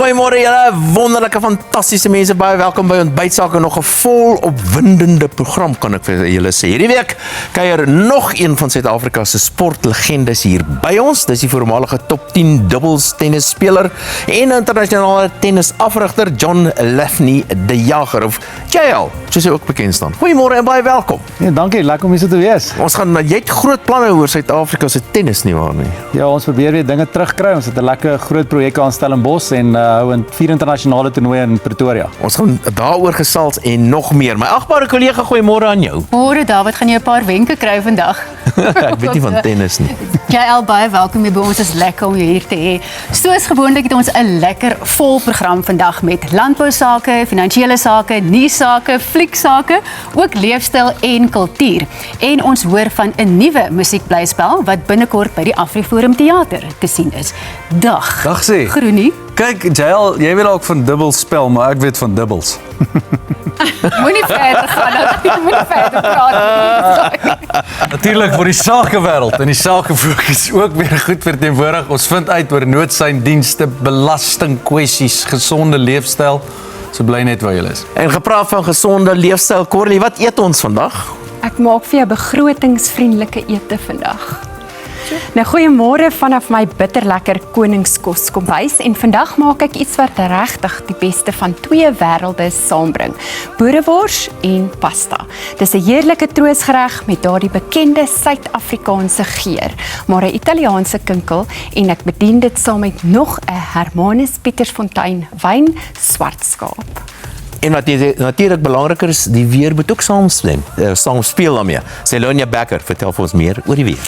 Goeiemôre julle wonderlike, fantastiese mense, baie welkom by Ontbytsake, nog 'n vol opwindende program kan ek vir julle sê. Hierdie week kuier nog een van Suid-Afrika se sportlegendes hier by ons. Dis die voormalige top 10 dubbels tennisspeler en internasionale tennisafrigter John Lafney de Jager, of JL, soos hy ook bekend staan. Goeiemôre en baie welkom. Ja, dankie, lekker om hier so te wees. Ons gaan, jy het groot planne oor Suid-Afrika se tennis nie waar nie? Ja, ons probeer weer dinge terugkry. Ons het 'n lekker groot projek aan Stellenbosch en hou in 4 internasionale toernooie in Pretoria. Ons gaan daaroor gesels en nog meer. My agbare kollega, goeiemôre aan jou. Môre David, gaan jy 'n paar wenke kry vandag? Ek weet nie van tennis nie. JL, baie welkom hier by ons. Is lekker om jou hier te hê. Soos gewoonlik het ons 'n lekker vol program vandag met landbousake, finansiële sake, nuussake, flieksake, ook leefstyl en kultuur. En ons hoor van 'n nuwe musiekblyspel wat binnekort by die Afriforum Theater te sien is. Dag sê. Groenie. Kyk, JL, jy weet ook van dubbels spel, maar ek weet van dubbels. Moenie verder gaan, moenie verder praat. Natuurlik vir die sakewêreld en die sakevolk is ook weer goed verteenwoordig. Ons vind uit oor noodsaandienste, belastingkwessies, gesonde leefstyl. So bly net waar jy is. En gepraat van gesonde leefstyl, Corlie, wat eet ons vandag? Ek maak vir jou begrotingsvriendelike ete vandag. Nou goeiemôre vanaf my bitterlekker koningskos kombuis en vandag maak ek iets wat regtig die beste van twee wêrelde saambring. Boerewors en pasta. Dis 'n heerlike troosgereg met daardie bekende Suid-Afrikaanse geur, maar 'n Italiaanse kinkel en ek bedien dit saam met nog 'n Hermanus Pietersfontein wyn swartskaap. En wat natuurlik belangriker is, die weer moet ook saamspeel daarmee. Selonia Becker vertel vir ons meer oor die weer.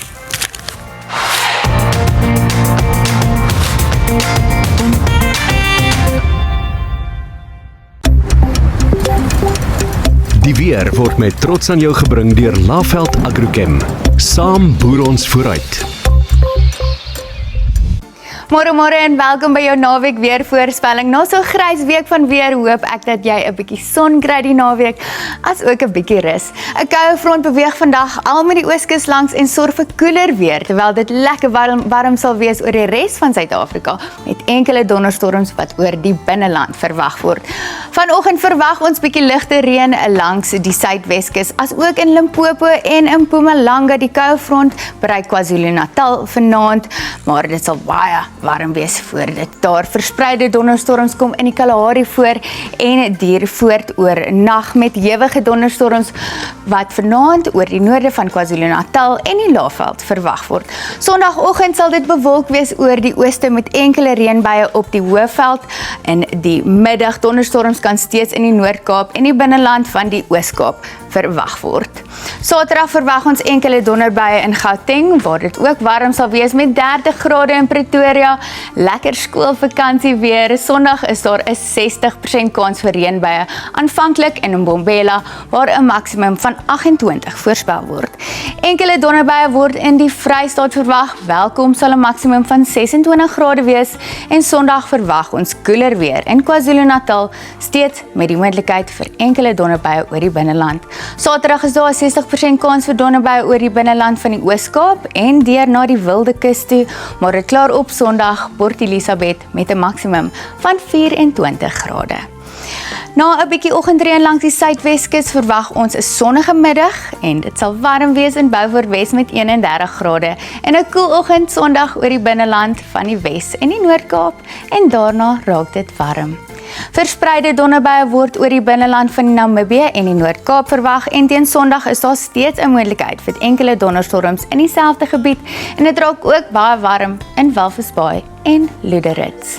Die weer word met trots aan jou gebring deur Laveld Agrochem. Saam boer ons vooruit. Môre en welkom by jou naweek weer voorspelling. Na so 'n grys week van weer hoop ek dat jy 'n bietjie son kry die naweek, as ook 'n bietjie rus. 'n Koue front beweeg vandag al met die ooskus langs en sorg vir koeler weer, terwyl dit lekker warm sal wees oor die res van Suid-Afrika, met enkele donderstorms wat oor die binneland verwag word. Vanoggend verwag ons bietjie ligte reën langs die suidweskus, as ook in Limpopo en in Mpumalanga. Die koue front bereik KwaZulu-Natal vanaand, maar dit sal baie warm wees voor dit. Daar verspreide donderstorms kom in die Kalahari voor en duur voort oor nag met hewige donderstorms wat vanaand oor die noorde van KwaZulu-Natal en die Laagveld verwag word. Sondagoggend sal dit bewolk wees oor die ooste met enkele reënbuie op die Hoëveld. In die middag donderstorms kan steeds in die Noord-Kaap en die binneland van die Oos-Kaap verwag word. Saterdag verwag ons enkele donderbuie in Gauteng, waar dit ook warm sal wees met 30 grade in Pretoria. Lekker skoolvakansie weer. Sondag is daar 'n 60% kans vir reënbuie, aanvanklik in Mbombela, waar 'n maksimum van 28 voorspel word. Enkele donderbuie word in die Vrystaat verwag. Welkom sal 'n maksimum van 26 grade wees en Sondag verwag ons koeler weer in KwaZulu-Natal, steeds met die moontlikheid vir enkele donderbuie oor die binneland. Saterdag is daar 'n 60% kans vir donderbuie oor die binneland van die Oos-Kaap en deur na die Wilde Kus toe, maar dit klaar op Sondag Port Elizabeth met 'n maksimum van 24 grade. Na 'n bietjie oggendreën langs die suidweskus verwag ons 'n sonnige middag en dit sal warm wees in Beaufort Wes met 31 grade en 'n koel oggend Sondag oor die binneland van die Wes en die Noord-Kaap en daarna raak dit warm. Verspreide donderbuie word oor die binneland van Namibië en die Noord-Kaap verwag en teen Sondag is daar steeds 'n moontlikheid vir enkele donderstorms in dieselfde gebied en dit raak ook baie warm in Walvis Bay en Luderitz.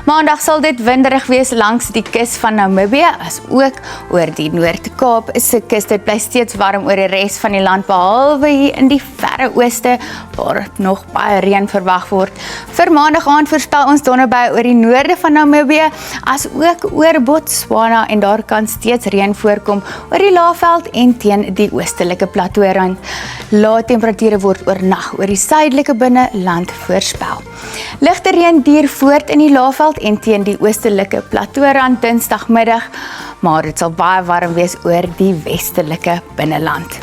Maandag sal dit winderig wees langs die kus van Namibië as ook oor die Noord-Kaap se kus. Dit bly steeds warm oor die res van die land behalwe hier in die verre ooste waar nog baie reën verwag word. Vir Maandag aand voorspel ons donderbuie oor die noorde van Namibië as ook oor Botswana en daar kan steeds reën voorkom oor die Laagveld en teen die oostelike plateaurand. Lae temperature word oornag oor die suidelike binneland voorspel. Ligte reën duur voort in die Laagveld en teen die oostelike plateaurand Dinsdagmiddag, maar dit sal baie warm wees oor die westelike binneland.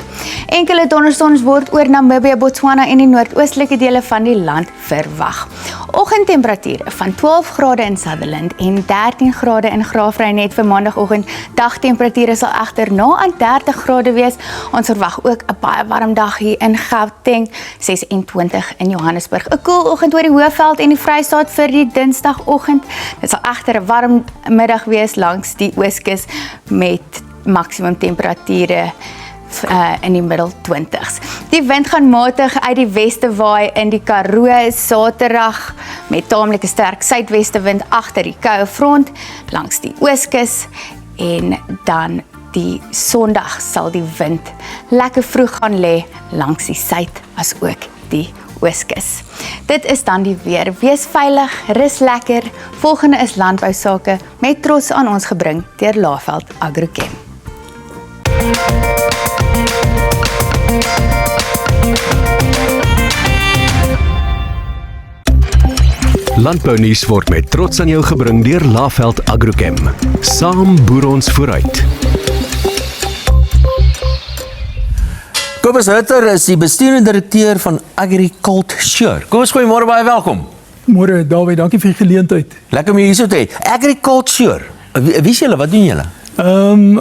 Enkele dondersons word oor Namibië, Botswana en die noordoostelike dele van die land verwag. Oggendtemperature van 12 grade in Sutherland en 13 grade in Graafrenet vir maandagooggend. Dagtemperature sal egter na aan 30 grade wees. Ons verwag ook 'n baie warm dag hier in Gauteng, 26 in Johannesburg. 'n Koel oggend oor die Hoëveld en die Vrystaat vir die Dinsdagoggend. Dit sal egter 'n warm middag wees langs die Ooskus met maksimum temperature in die middel 20s. Die wind gaan matig uit die weste waai in die Karoo Saterdag met taamlike sterk suidweste wind agter die koue front langs die Ooskus en dan die Sondag sal die wind lekker vroeg gaan lê langs die suid as ook die Ooskus. Dit is dan die weer. Wees veilig, rus lekker. Volgende is landbou sake met trots aan ons gebring deur Laveld Agrochem. Landbounuus word met trots aan jou gebring deur Laveld Agrochem. Saam boer ons vooruit. Kobus Hutter is die bestuurende direkteur van Agriculture. Kobus, goeiemôre, baie welkom. Môre Dawie, dankie vir die geleentheid. Lekker om jou hier so te hê. Agriculture. Wie is julle? Wat doen julle?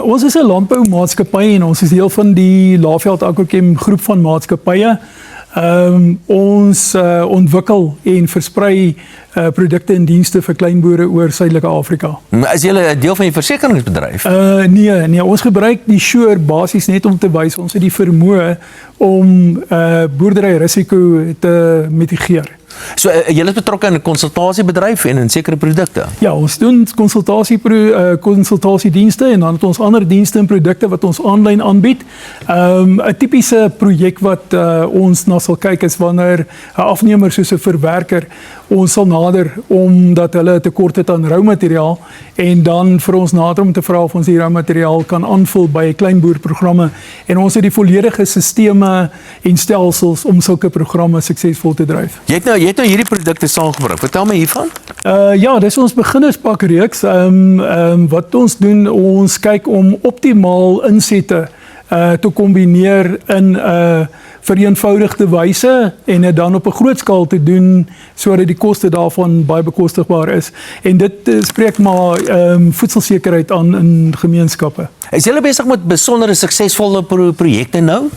Ons is 'n landboumaatskappy en ons is deel van die Laveld Agrochem groep van maatskappye. Ons ontwikkel en versprei produkte en dienste vir kleinboere oor Suidelike Afrika. Is julle 'n deel van die versekeringsbedryf? Nee, ons gebruik die Sure basies net om te wys ons het die vermoë om boerderyrisiko te mitigeer. So julle is betrokke in 'n konsultasiebedryf en in sekere produkte. Ja, ons doen konsultasiedienste en dan het ons ander dienste en produkte wat ons aanlyn aanbied. 'n Tipiese projek wat ons na sal kyk is wanneer 'n afnemer soos 'n verwerker ons sal nader omdat hulle 'n tekort het aan roumateriaal en dan vir ons nader om te vra of ons die roumateriaal kan aanvul by kleinboerprogramme en ons het die volledige sisteme en stelsels om sulke programme suksesvol te dryf. Jy het nou hierdie produkte saamgebring. Vertel my hiervan. Ja, dis ons beginnerspakreeks. Wat ons doen, ons kyk om optimaal insette te kombineer in 'n vereenvoudigde wyse en dit dan op 'n groot skaal te doen sodat die koste daarvan baie bekostigbaar is. En dit spreek maar voedselsekerheid aan in gemeenskappe. Is julle besig met besondere suksesvolle projekte nou?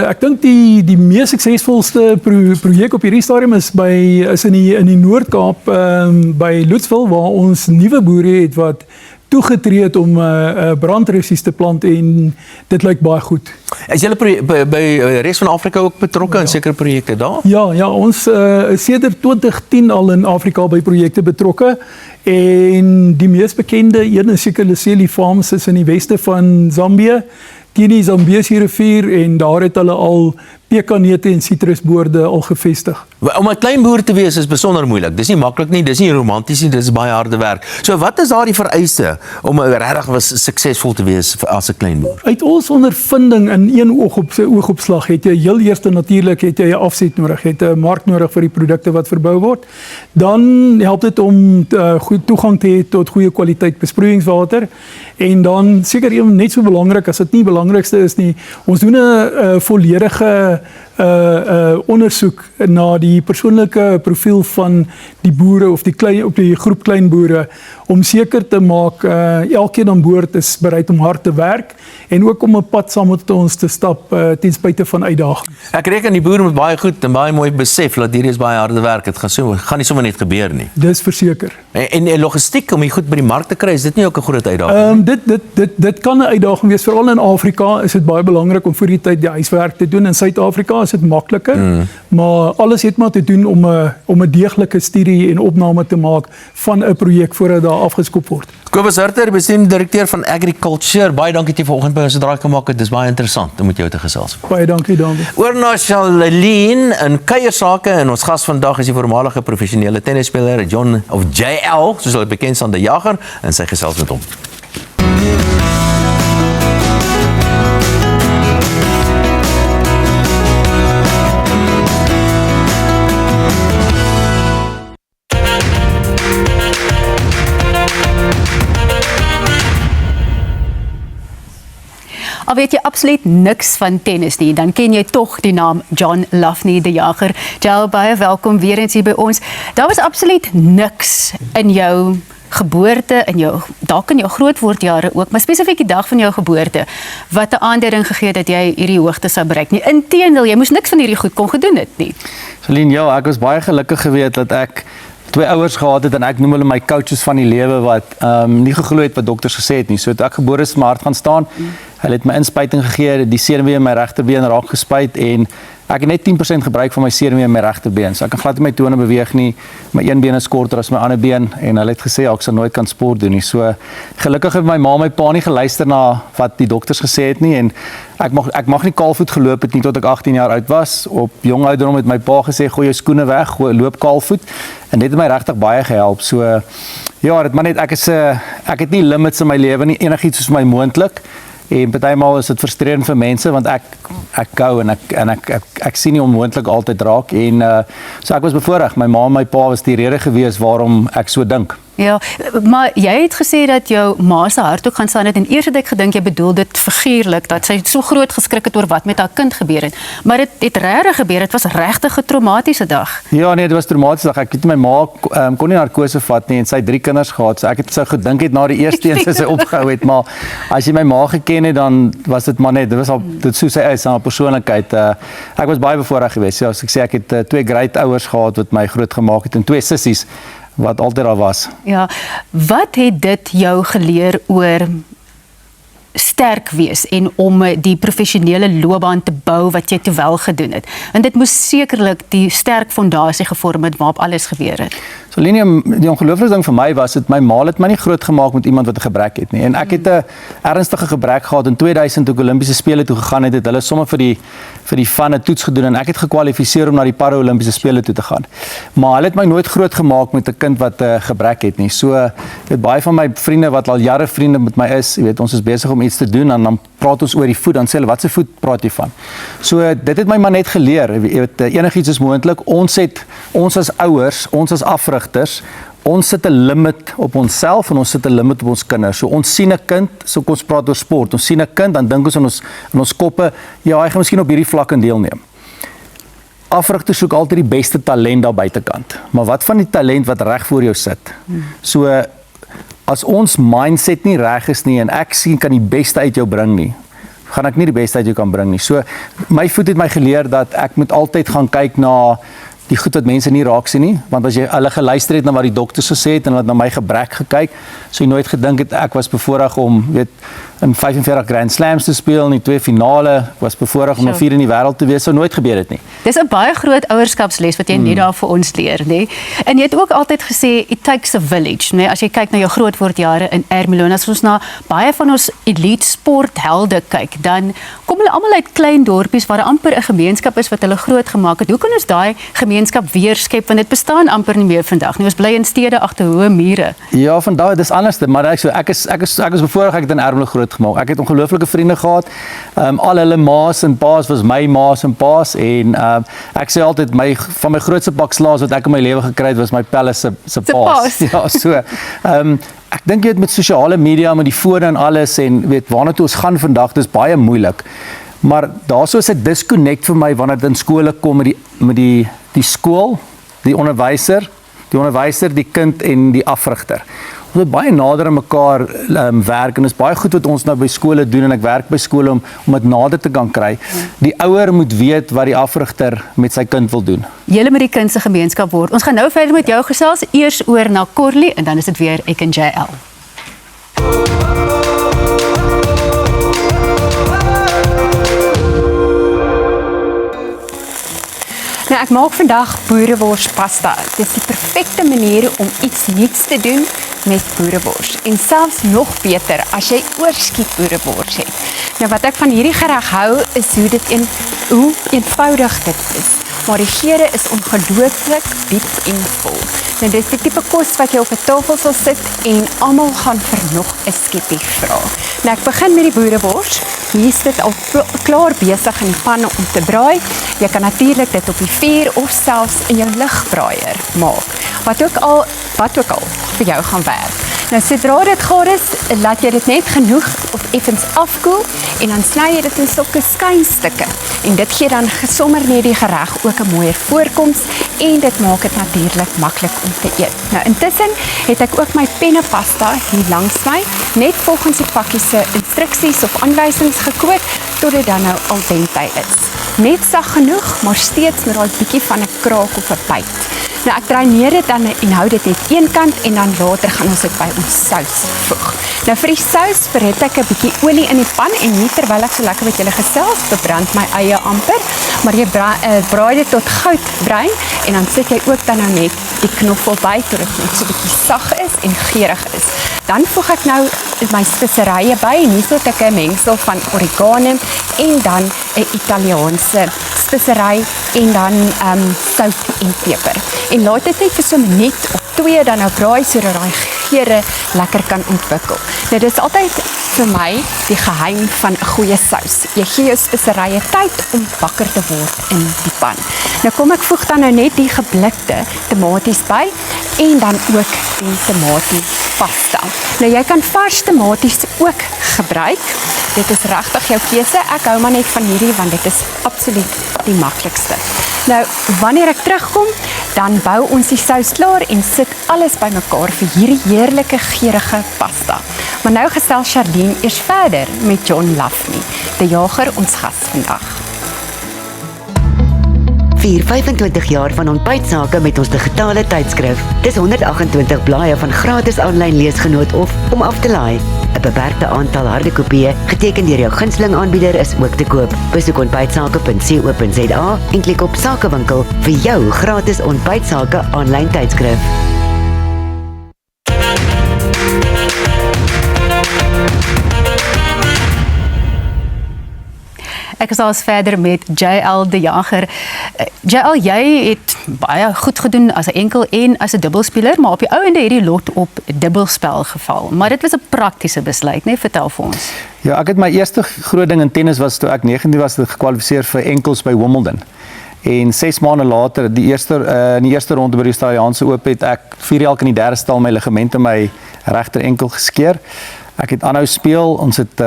Ek dink die mees suksesvolste projek op hierdie stadium is in die Noord-Kaap by Loetsville waar ons nuwe boere het wat toegetree het om brandresies te plant en dit lyk baie goed. Is julle by res van Afrika ook betrokke in sekere projekte daar? Ja, ons is sedert 2010 al in Afrika by projekte betrokke en die mees bekende een is seker Leseli Farms is in die weste van Zambië, teen die Zambesi rivier en daar het hulle al pekanneute en sitrusboorde al gevestig. Om 'n klein boer te wees is besonder moeilik. Dis nie maklik nie, dis nie romanties nie, dis baie harde werk. So wat is daardie vereiste om regtig suksesvol te wees as 'n klein boer? Uit ons ondervinding in een oogopslag het jy heel eers natuurlik het jy 'n afset nodig, het 'n mark nodig vir die produkte wat verbou word. Dan help dit om goed toegang te hê tot goeie kwaliteit besproeiingswater en dan seker net so belangrik as dit nie belangrikste is nie, ons doen 'n volledige ondersoek na die persoonlike profiel van die boere of die groep kleinboere om seker te maak elkeen aan boord is bereid om hard te werk en ook om 'n pad saam met ons te stap ten spyte van uitdagings. Ek reken die boere moet baie goed en baie mooi besef dat hierdie is baie harde werk. Dit gaan nie sommer net gebeur nie. Dis verseker. En logistiek om die goed by die mark te kry, is dit nie ook 'n groot uitdaging? Dit kan 'n uitdaging wees. Veral in Afrika is dit baie belangrik om voor die tyd die huiswerk te doen. In Suid-Afrika is dit makliker, maar alles het maar te doen om 'n deeglike studie en opname te maak van 'n projek voordat daar afgeskop word. Kobus Hutter, bestuurende direkteur van Agriculture. Baie dankie dat jy vanoggend by ons 'n draai gemaak het. Dis baie interessant om met jou te gesels. Baie dankie, Dawie. Oor na Charlene in kuiersake en ons gas vandag is die voormalige professionele tennisspeler JL, soos hulle bekend staan, die Jager, en sy gesels met hom. Al weet jy absoluut niks van tennis nie, dan ken jy tog die naam John Loughney, die jager. Joe, baie welkom weer eens hier by ons. Daar was absoluut niks in jou geboorte, dalk in jou grootwordjare ook, maar spesifiek die dag van jou geboorte, wat 'n aanduiding gegee het dat jy hierdie hoogte sou bereik nie. Inteendeel, jy moes niks van hierdie goed kon gedoen het nie. Celine, ja, ek was baie gelukkig geweest dat ek 2 ouers gehad het en ek noem hulle my coaches van die lewe wat nie geglo het wat dokters gesê het nie. So toe ek gebore is, my hart gaan staan. Hulle het my inspuiting gegee, die senuwee in my regterbeen raak gespuit en ek het net 10% gebruik van my senuwee in my regterbeen. So ek kan glad nie my tone beweeg nie. My een been is korter as my ander been en hulle het gesê ek sal nooit kan sport doen nie. So gelukkig het my ma en my pa nie geluister na wat die dokters gesê het nie en ek mag nie kaalvoet geloop het nie tot ek 18 jaar oud was. Op jong ouderdom het my pa gesê gooi jou skoene weg, loop kaalvoet en dit het my regtig baie gehelp. So ja, dit maar net ek het nie limits in my lewe nie, enigiets is vir my moontlik. En partymal is dit frustrerend vir mense want ek gou en ek sien nie onmoontlik altyd raak en so ek was bevoorreg. My ma en my pa was die rede gewees waarom ek so dink. Ja, maar jy het gesê dat jou ma se hart ook gaan staan het en eers het ek gedink jy bedoel dit figuurlik, dat sy so groot geskrik het oor wat met haar kind gebeur het. Maar dit het regtig gebeur, dit was regtig 'n traumatiese dag. Ja nee, dit was 'n traumatiese dag. Ek weet my ma kon nie narkose vat nie en sy het 3 kinders gehad. So ek het sou gedink het na die eerste een sy opgehou het, maar as jy my ma geken het dan was dit maar net, dit was al dit soos sy is aan haar persoonlikheid. Ek was baie bevoorreg geweest. Ja, so ek sê ek het 2 great ouers gehad wat my groot gemaak het en 2 sissies wat altyd daar was. Ja, wat het dit jou geleer oor sterk wees en om die professionele loopbaan te bou wat jy terwyl gedoen het? En dit moes sekerlik die sterk fondasie gevorm het waarop alles gebeur het. So Lenie, die ongelooflike ding vir my was dit my ma het my nie groot gemaak met iemand wat 'n gebrek het nie. En ek het 'n ernstige gebrek gehad in 2000 toe ek Olimpiese spele toe gegaan het. Hulle sommer vir die van 'n toets gedoen en ek het gekwalifiseer om na die Para-Olimpiese spele toe te gaan. Maar hulle het my nooit groot gemaak met 'n kind wat 'n gebrek het nie. So dit baie van my vriende wat al jare vriende met my is, jy weet, ons is besig om iets te doen en dan praat ons oor die voet, dan sê hulle wat se voet praat jy van. So dit het my maar net geleer, jy weet, enigiets is moontlik. Ons as ouers, ons as afrigters, ons sit 'n limit op onsself en ons sit 'n limit op ons kinders. So ons sien 'n kind, so ons praat oor sport. Ons sien 'n kind, dan dink ons in ons koppe, ja, hy gaan miskien op hierdie vlak in deelneem. Afrigters soek altyd die beste talent daar buitekant. Maar wat van die talent wat reg voor jou sit? So as ons mindset nie reg is nie en ek sien kan die beste uit jou bring nie, gaan ek nie die beste uit jou kan bring nie. So my voet het my geleer dat ek moet altyd gaan kyk na die goed wat mense nie raak sien nie, want as jy hulle geluister het na wat die dokters gesê het en hulle het na my gebrek gekyk, so jy nooit gedink het ek was bevoorreg om weet in 45 Grand Slams te speel in die 2 finale, ek was bevoorreg om 4 in die wêreld te wees, sou nooit gebeur het nie. Dis 'n baie groot ouerskapsles wat jy net daar vir ons leer, nê? En jy het ook altyd gesê it takes a village, nê? As jy kyk na jou grootwordjare in Ermelo, en as ons na baie van ons elite sporthelde kyk, dan kom hulle almal uit klein dorpies waar amper 'n gemeenskap is wat hulle groot gemaak het. Hoe kan ons daai gemeenskap weer skep, want dit bestaan amper nie meer vandag nie. Ons bly in stede agter hoë mure. Ja, vandag dis anders, maar ek is bevoorreg ek het in Ermelo groot gemaak. Ek het ongelooflike vriende gehad. Al hulle ma's en pa's was my ma's en pa's en ek sê altyd van my grootste pak slaas wat ek in my lewe gekry het was my pelle se pa's. Ja, so ek dink jy het met sosiale media, met die fone en alles en weet waarna toe ons gaan vandag, dis baie moeilik. Maar daarso is 'n disconnect vir my wanneer dit in skole kom met die skool, die onderwyser, die kind en die afrigter. Ons moet baie nader aan mekaar werk en dit is baie goed wat ons nou by skole doen en ek werk by skole om dit nader te kan kry. Die ouer moet weet wat die afrigter met sy kind wil doen. Julle met die kind se gemeenskap word. Ons gaan nou verder met jou gesels, eers oor na Corley en dan is dit weer ek en JL. Nou, ek maak vandag boereworspasta. Dit is die perfekte manier om iets nuuts te doen met boerewors. En selfs nog beter as jy oorskiet boerewors het. Nou wat ek van hierdie gereg hou is hoe eenvoudig dit is. Maar die geure is ongelooflik diep en vol. Nou dis die tipe kos wat jy op 'n tafel sal sit en almal gaan vir nog 'n skiepie vra. Nou ek begin met die boerewors. Hier is dit al klaar besig in die pan om te braai. Jy kan natuurlik dit op die vuur of selfs in jou ligbraaier maak. Wat ook al vir jou gaan werk. Nou sodra dit gaar is, laat jy dit net genoeg of effens afkoel en dan sny jy dit in sulke skynstukke. En dit gee dan sommer net die gereg ook 'n mooier voorkoms en dit maak dit natuurlik maklik om te eet. Nou intussen het ek ook my pennepasta hier langs my, net volgens die pakkie se instruksies of aanwysings gekook tot dit dan nou al dente is. Net sag genoeg, maar steeds met daai bietjie van 'n kraak of 'n byt. Nou ek dreineer dit dan en hou dit net een kant en dan later gaan ons dit by ons sous voeg. Nou vir die sous verhit ek 'n bietjie olie in die pan en nie terwyl ek so lekker met julle gesels, bebrand my eie amper, maar jy braai dit tot goudbruin en dan sit jy ook dan nou net die knoffel by tot dit net so 'n bietjie sag is en geurig is. Dan voeg ek nou my speserye by en hier het ek 'n mengsel van oregano en dan 'n Italiaanse spesery en dan sout en peper. En laat dit net vir so 'n minuut of 2 dan nou braai sodat daai geure lekker kan ontwikkel. Nou dit is altyd vir my die geheim van 'n goeie sous. Jy gee jou speserye tyd om wakker te word in die pan. Nou kom ek voeg dan nou net die geblikte tomaties by en dan ook die tomatiepasta. Nou jy kan vars tomaties ook gebruik. Dit is regtig jou keuse. Ek hou maar net van hierdie want dit is absoluut die maklikste. Nou wanneer ek terugkom, dan bou ons die sous klaar en sit alles bymekaar vir hierdie heerlike geurende pasta. Maar nou gestel Charlene eers verder met John Lafney, die jager ons gas vandag. Vier 25 jaar van ontbytsake met ons digitale tydskrif. Dis 128 blaaie van gratis aanlyn leesgenoot of om af te laai. 'n Beperkte aantal harde kopieë, geteken deur jou gunsteling aanbieder, is ook te koop. Besoek ontbytsake.co.za en klik op Sakewinkel vir jou gratis ontbytsake aanlyn tydskrif. Ek is als verder met JL de Jager. JL, jy het baie goed gedoen as 'n enkel en as 'n dubbelspeler, maar op die ou ende het die lot op dubbelspel geval. Maar dit was 'n praktiese besluit, né? Vertel vir ons. Ja, ek het my eerste groot ding in tennis was toe ek 19 was, gekwalifiseer vir enkels by Wimbledon. En 6 maande later, in die eerste ronde by die Australiese Ope, het ek 4 jaar in die derde stal my ligament in my regter enkel geskeur. Ek het aanhou speel, ons het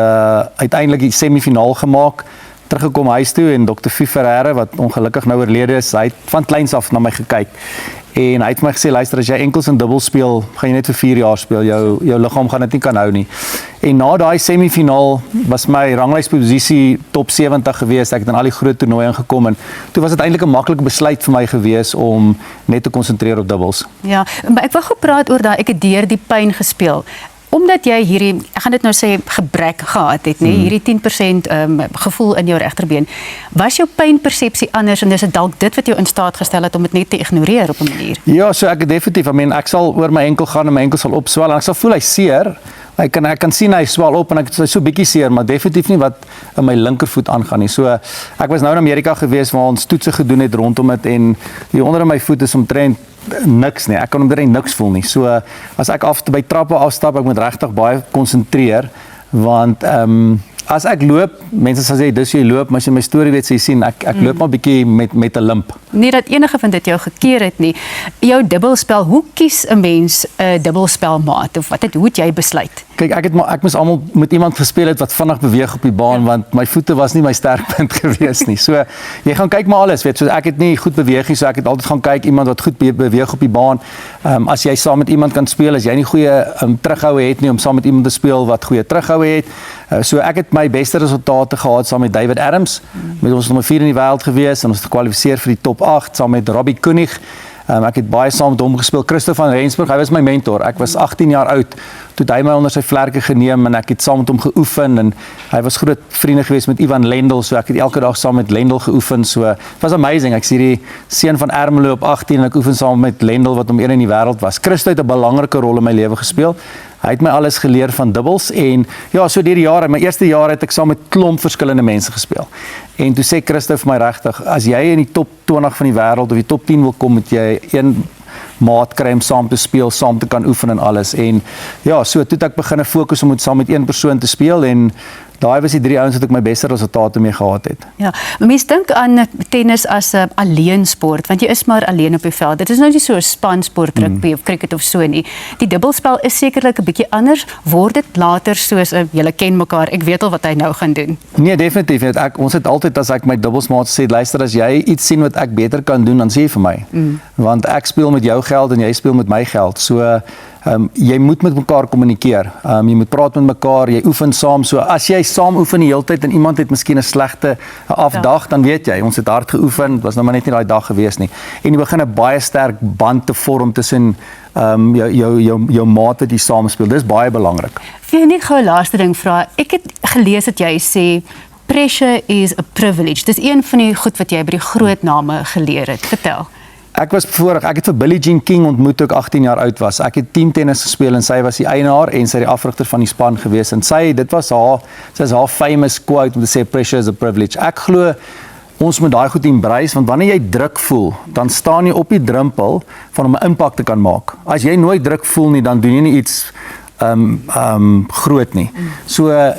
uiteindelik die semifinaal gemaak, teruggekom huis toe en Dr. Fie Ferreira, wat ongelukkig nou oorlede is, hy het van kleins af na my gekyk. En hy het my gesê, luister, as jy enkels en dubbel speel, gaan jy net vir 4 jaar speel, jou liggaam gaan dit nie kan hou nie. En na daai semifinaal was my ranglysposisie top 70 gewees, ek het in al die groot toernooie ingekom en toe was dit eintlik 'n maklike besluit vir my gewees om net te konsentreer op dubbels. Ja, maar ek wil gepraat oor daai, ek het deur die pyn gespeel. Omdat jy hierdie, ek gaan dit nou sê, gebrek gehad het, nee, hierdie 10% gevoel in jou regterbeen, was jou pynpersepsie anders en dis dalk dit wat jou in staat gestel het om dit net te ignoreer op 'n manier? Ja, so ek het definitief, ek sal oor my enkel gaan en my enkel sal opswel en ek sal voel hy seer. Ek kan sien hy swel op en ek is so bietjie seer, maar definitief nie wat in my linkervoet aangaan nie. So ek was nou in Amerika gewees waar ons toetse gedoen het rondom dit en die onder in my voet is omtrent niks nie. Ek kan omtrent niks voel nie. So as ek by trappe afstap, ek moet regtig baie konsentreer want as ek loop, mense sal sê dis jy loop, maar as jy my storie weet, sê jy sien ek loop maar bietjie met 'n limp. Nie dat enige van dit jou gekeer het nie. Jou dubbelspel, hoe kies 'n mens 'n dubbelspelmaat of hoe het jy besluit? Kyk, ek moes almal met iemand gespeel het wat vinnig beweeg op die baan want my voete was nie my sterkpunt gewees nie. So jy gaan kyk maar alles, weet, so ek het nie goed beweeg nie, so ek het altyd gaan kyk iemand wat goed beweeg op die baan. As jy saam met iemand kan speel, as jy nie goeie terughoue het nie om saam met iemand te speel wat goeie terughoue het. So ek het my beste resultate gehad saam met David Adams. Met ons nommer 4 in die wêreld gewees en ons het gekwalifiseer vir die top 8 saam met Robbie Koenig. Ek het baie saam met hom gespeel. Christo van Rensburg, hy was my mentor. Ek was 18 jaar oud toe hy my onder sy vlerke geneem en ek het saam met hom geoefen en hy was groot vriende gewees met Ivan Lendl, so ek het elke dag saam met Lendl geoefen. So it was amazing. Ek sien die seun van Ermelo op 18 en ek oefen saam met Lendl wat nommer 1 in die wêreld was. Christo het 'n belangrike rol in my lewe gespeel. Hy het my alles geleer van dubbels en ja, so deur die jare, my eerste jaar het ek saam met klomp verskillende mense gespeel. En toe sê Christo vir my regtig, as jy in die top 20 van die wêreld of die top 10 wil kom, moet jy een maat kry om saam te speel, saam te kan oefen en alles. En ja, so toe het ek begin fokus om saam met een persoon te speel en daai was die 3 ouens wat ek my beste resultate mee gehad het. Ja, maar mense dink aan tennis as 'n alleensport, want jy is maar alleen op die veld. Dit is nou nie so 'n spansport, rugby of cricket of so nie. Die dubbelspel is sekerlik 'n bietjie anders. Word dit later soos 'n julle ken mekaar, ek weet al wat hy nou gaan doen. Nee, definitief. Ons het altyd, as ek my dubbelsmaat sê, luister, as jy iets sien wat ek beter kan doen, dan sê jy vir my. Want ek speel met jou geld en jy speel met my geld. So jy moet met mekaar kommunikeer. Jy moet praat met mekaar, jy oefen saam. So as jy saam oefen die hele tyd en iemand het miskien 'n slegte afdag, dan weet jy, ons het hard geoefen, het was nou maar net nie daai dag gewees nie. En jy begin 'n baie sterk band te vorm tussen jou maat wat jy saam speel. Dis baie belangrik. Vir jou net gou 'n laaste ding vra. Ek het gelees dat jy sê pressure is a privilege. Dis een van die goed wat jy by die groot name geleer het. Vertel. Ek het vir Billie Jean King ontmoet toe ek 18 jaar oud was. Ek het teamtennis gespeel en sy was die eienaar en sy die afrigter van die span gewees. En sy is haar famous quote om te sê pressure is a privilege. Ek glo ons moet daai goed embrace, want wanneer jy druk voel, dan staan jy op die drempel van om 'n impak te kan maak. As jy nooit druk voel nie, dan doen jy nie iets groot nie. So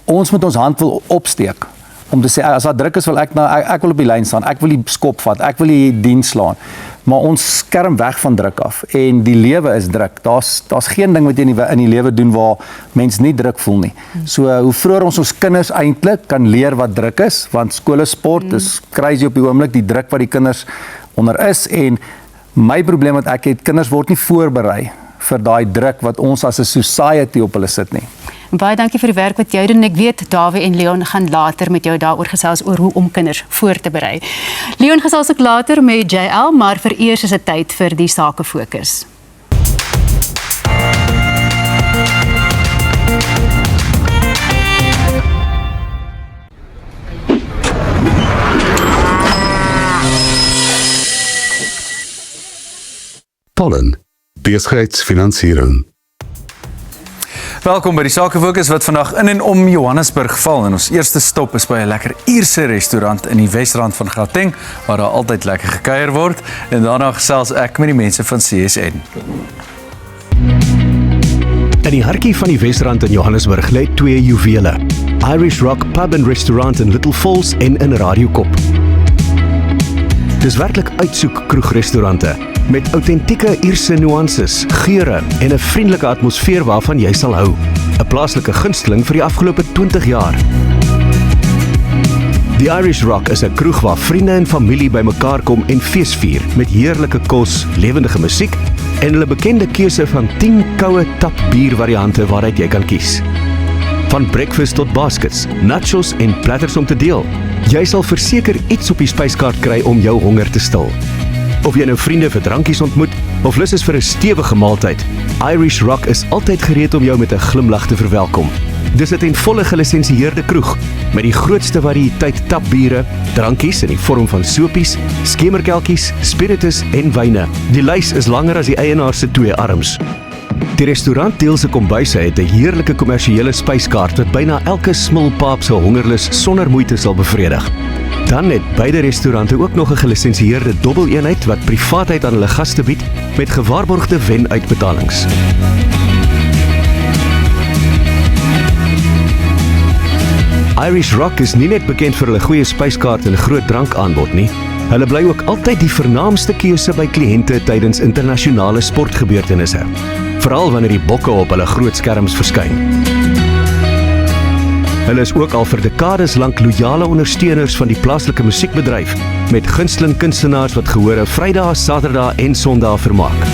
ons moet ons hand wil opsteek om te sê, as daar druk is, wil ek wil op die lyn staan, ek wil die skop vat, ek wil die diens slaan. Maar ons skerm weg van druk af en die lewe is druk. Daar's geen ding wat jy in die lewe doen waar mens nie druk voel nie. So hoe vroeër ons kinders eintlik kan leer wat druk is, want skole sport is crazy op die oomblik, die druk wat die kinders onder is, en my probleem wat ek het, kinders word nie voorberei vir daai druk wat ons as 'n society op hulle sit nie. Baie dankie vir die werk wat jy doen. Ek weet Dawie en Leon gaan later met jou daaroor gesels oor hoe om kinders voor te berei. Leon gesels ook later met JL, maar vir eers is dit tyd vir die sake fokus. Pollen, besigheidsfinansiering. Welkom by die Sakefokus wat vandag in en om Johannesburg val. En ons eerste stop is by 'n lekker Ierse restaurant in die Wesrand van Gauteng, waar daar altyd lekker gekuier word. En daarna gesels ek met die mense van CSN. In die hartjie van die Wesrand in Johannesburg lê 2 juwele: Irish Rock Pub and Restaurant in Little Falls en in Radiokop. Dis werklik uitsoek kroegrestaurante met autentieke Ierse nuances, geure en 'n vriendelike atmosfeer waarvan jy sal hou. 'n Plaaslike gunsteling vir die afgelope 20 jaar. Die Irish Rock is 'n kroeg waar vriende en familie bymekaar kom en feesvier met heerlike kos, lewendige musiek en hulle bekende keuse van 10 koue tap biervariante waaruit jy kan kies. Van breakfast tot baskets, nachos en platters om te deel. Jy sal verseker iets op die spyskaart kry om jou honger te stil. Of jy nou vriende vir drankies ontmoet, of lus is vir 'n stewige maaltyd, Irish Rock is altyd gereed om jou met 'n glimlag te verwelkom. Dis 'n ten volle gelisensieerde kroeg, met die grootste variëteit tapbiere, drankies in die vorm van sopies, skemerkelkies, spiritus en wyne. Die lys is langer as die eienaar se 2 arms. Die restaurant deel se kombuise het 'n heerlike kommersiële spyskaart wat byna elke smulpaap se hongerlus sonder moeite sal bevredig. Dan het beide restaurante ook nog 'n gelisensieerde dobbeleenheid wat privaatheid aan hulle gaste bied met gewaarborgde wenuitbetalings. Irish Rock is nie net bekend vir hulle goeie spyskaart en groot drankaanbod nie. Hulle bly ook altyd die vernaamste keuse by kliënte tydens internasionale sportgebeurtenisse, veral wanneer die bokke op hulle groot skerms verskyn. Hulle is ook al vir dekades lank loyale ondersteuners van die plaaslike musiekbedryf, met gunsteling kunstenaars wat gehore Vrydag, Saterdag en Sondag vermaak.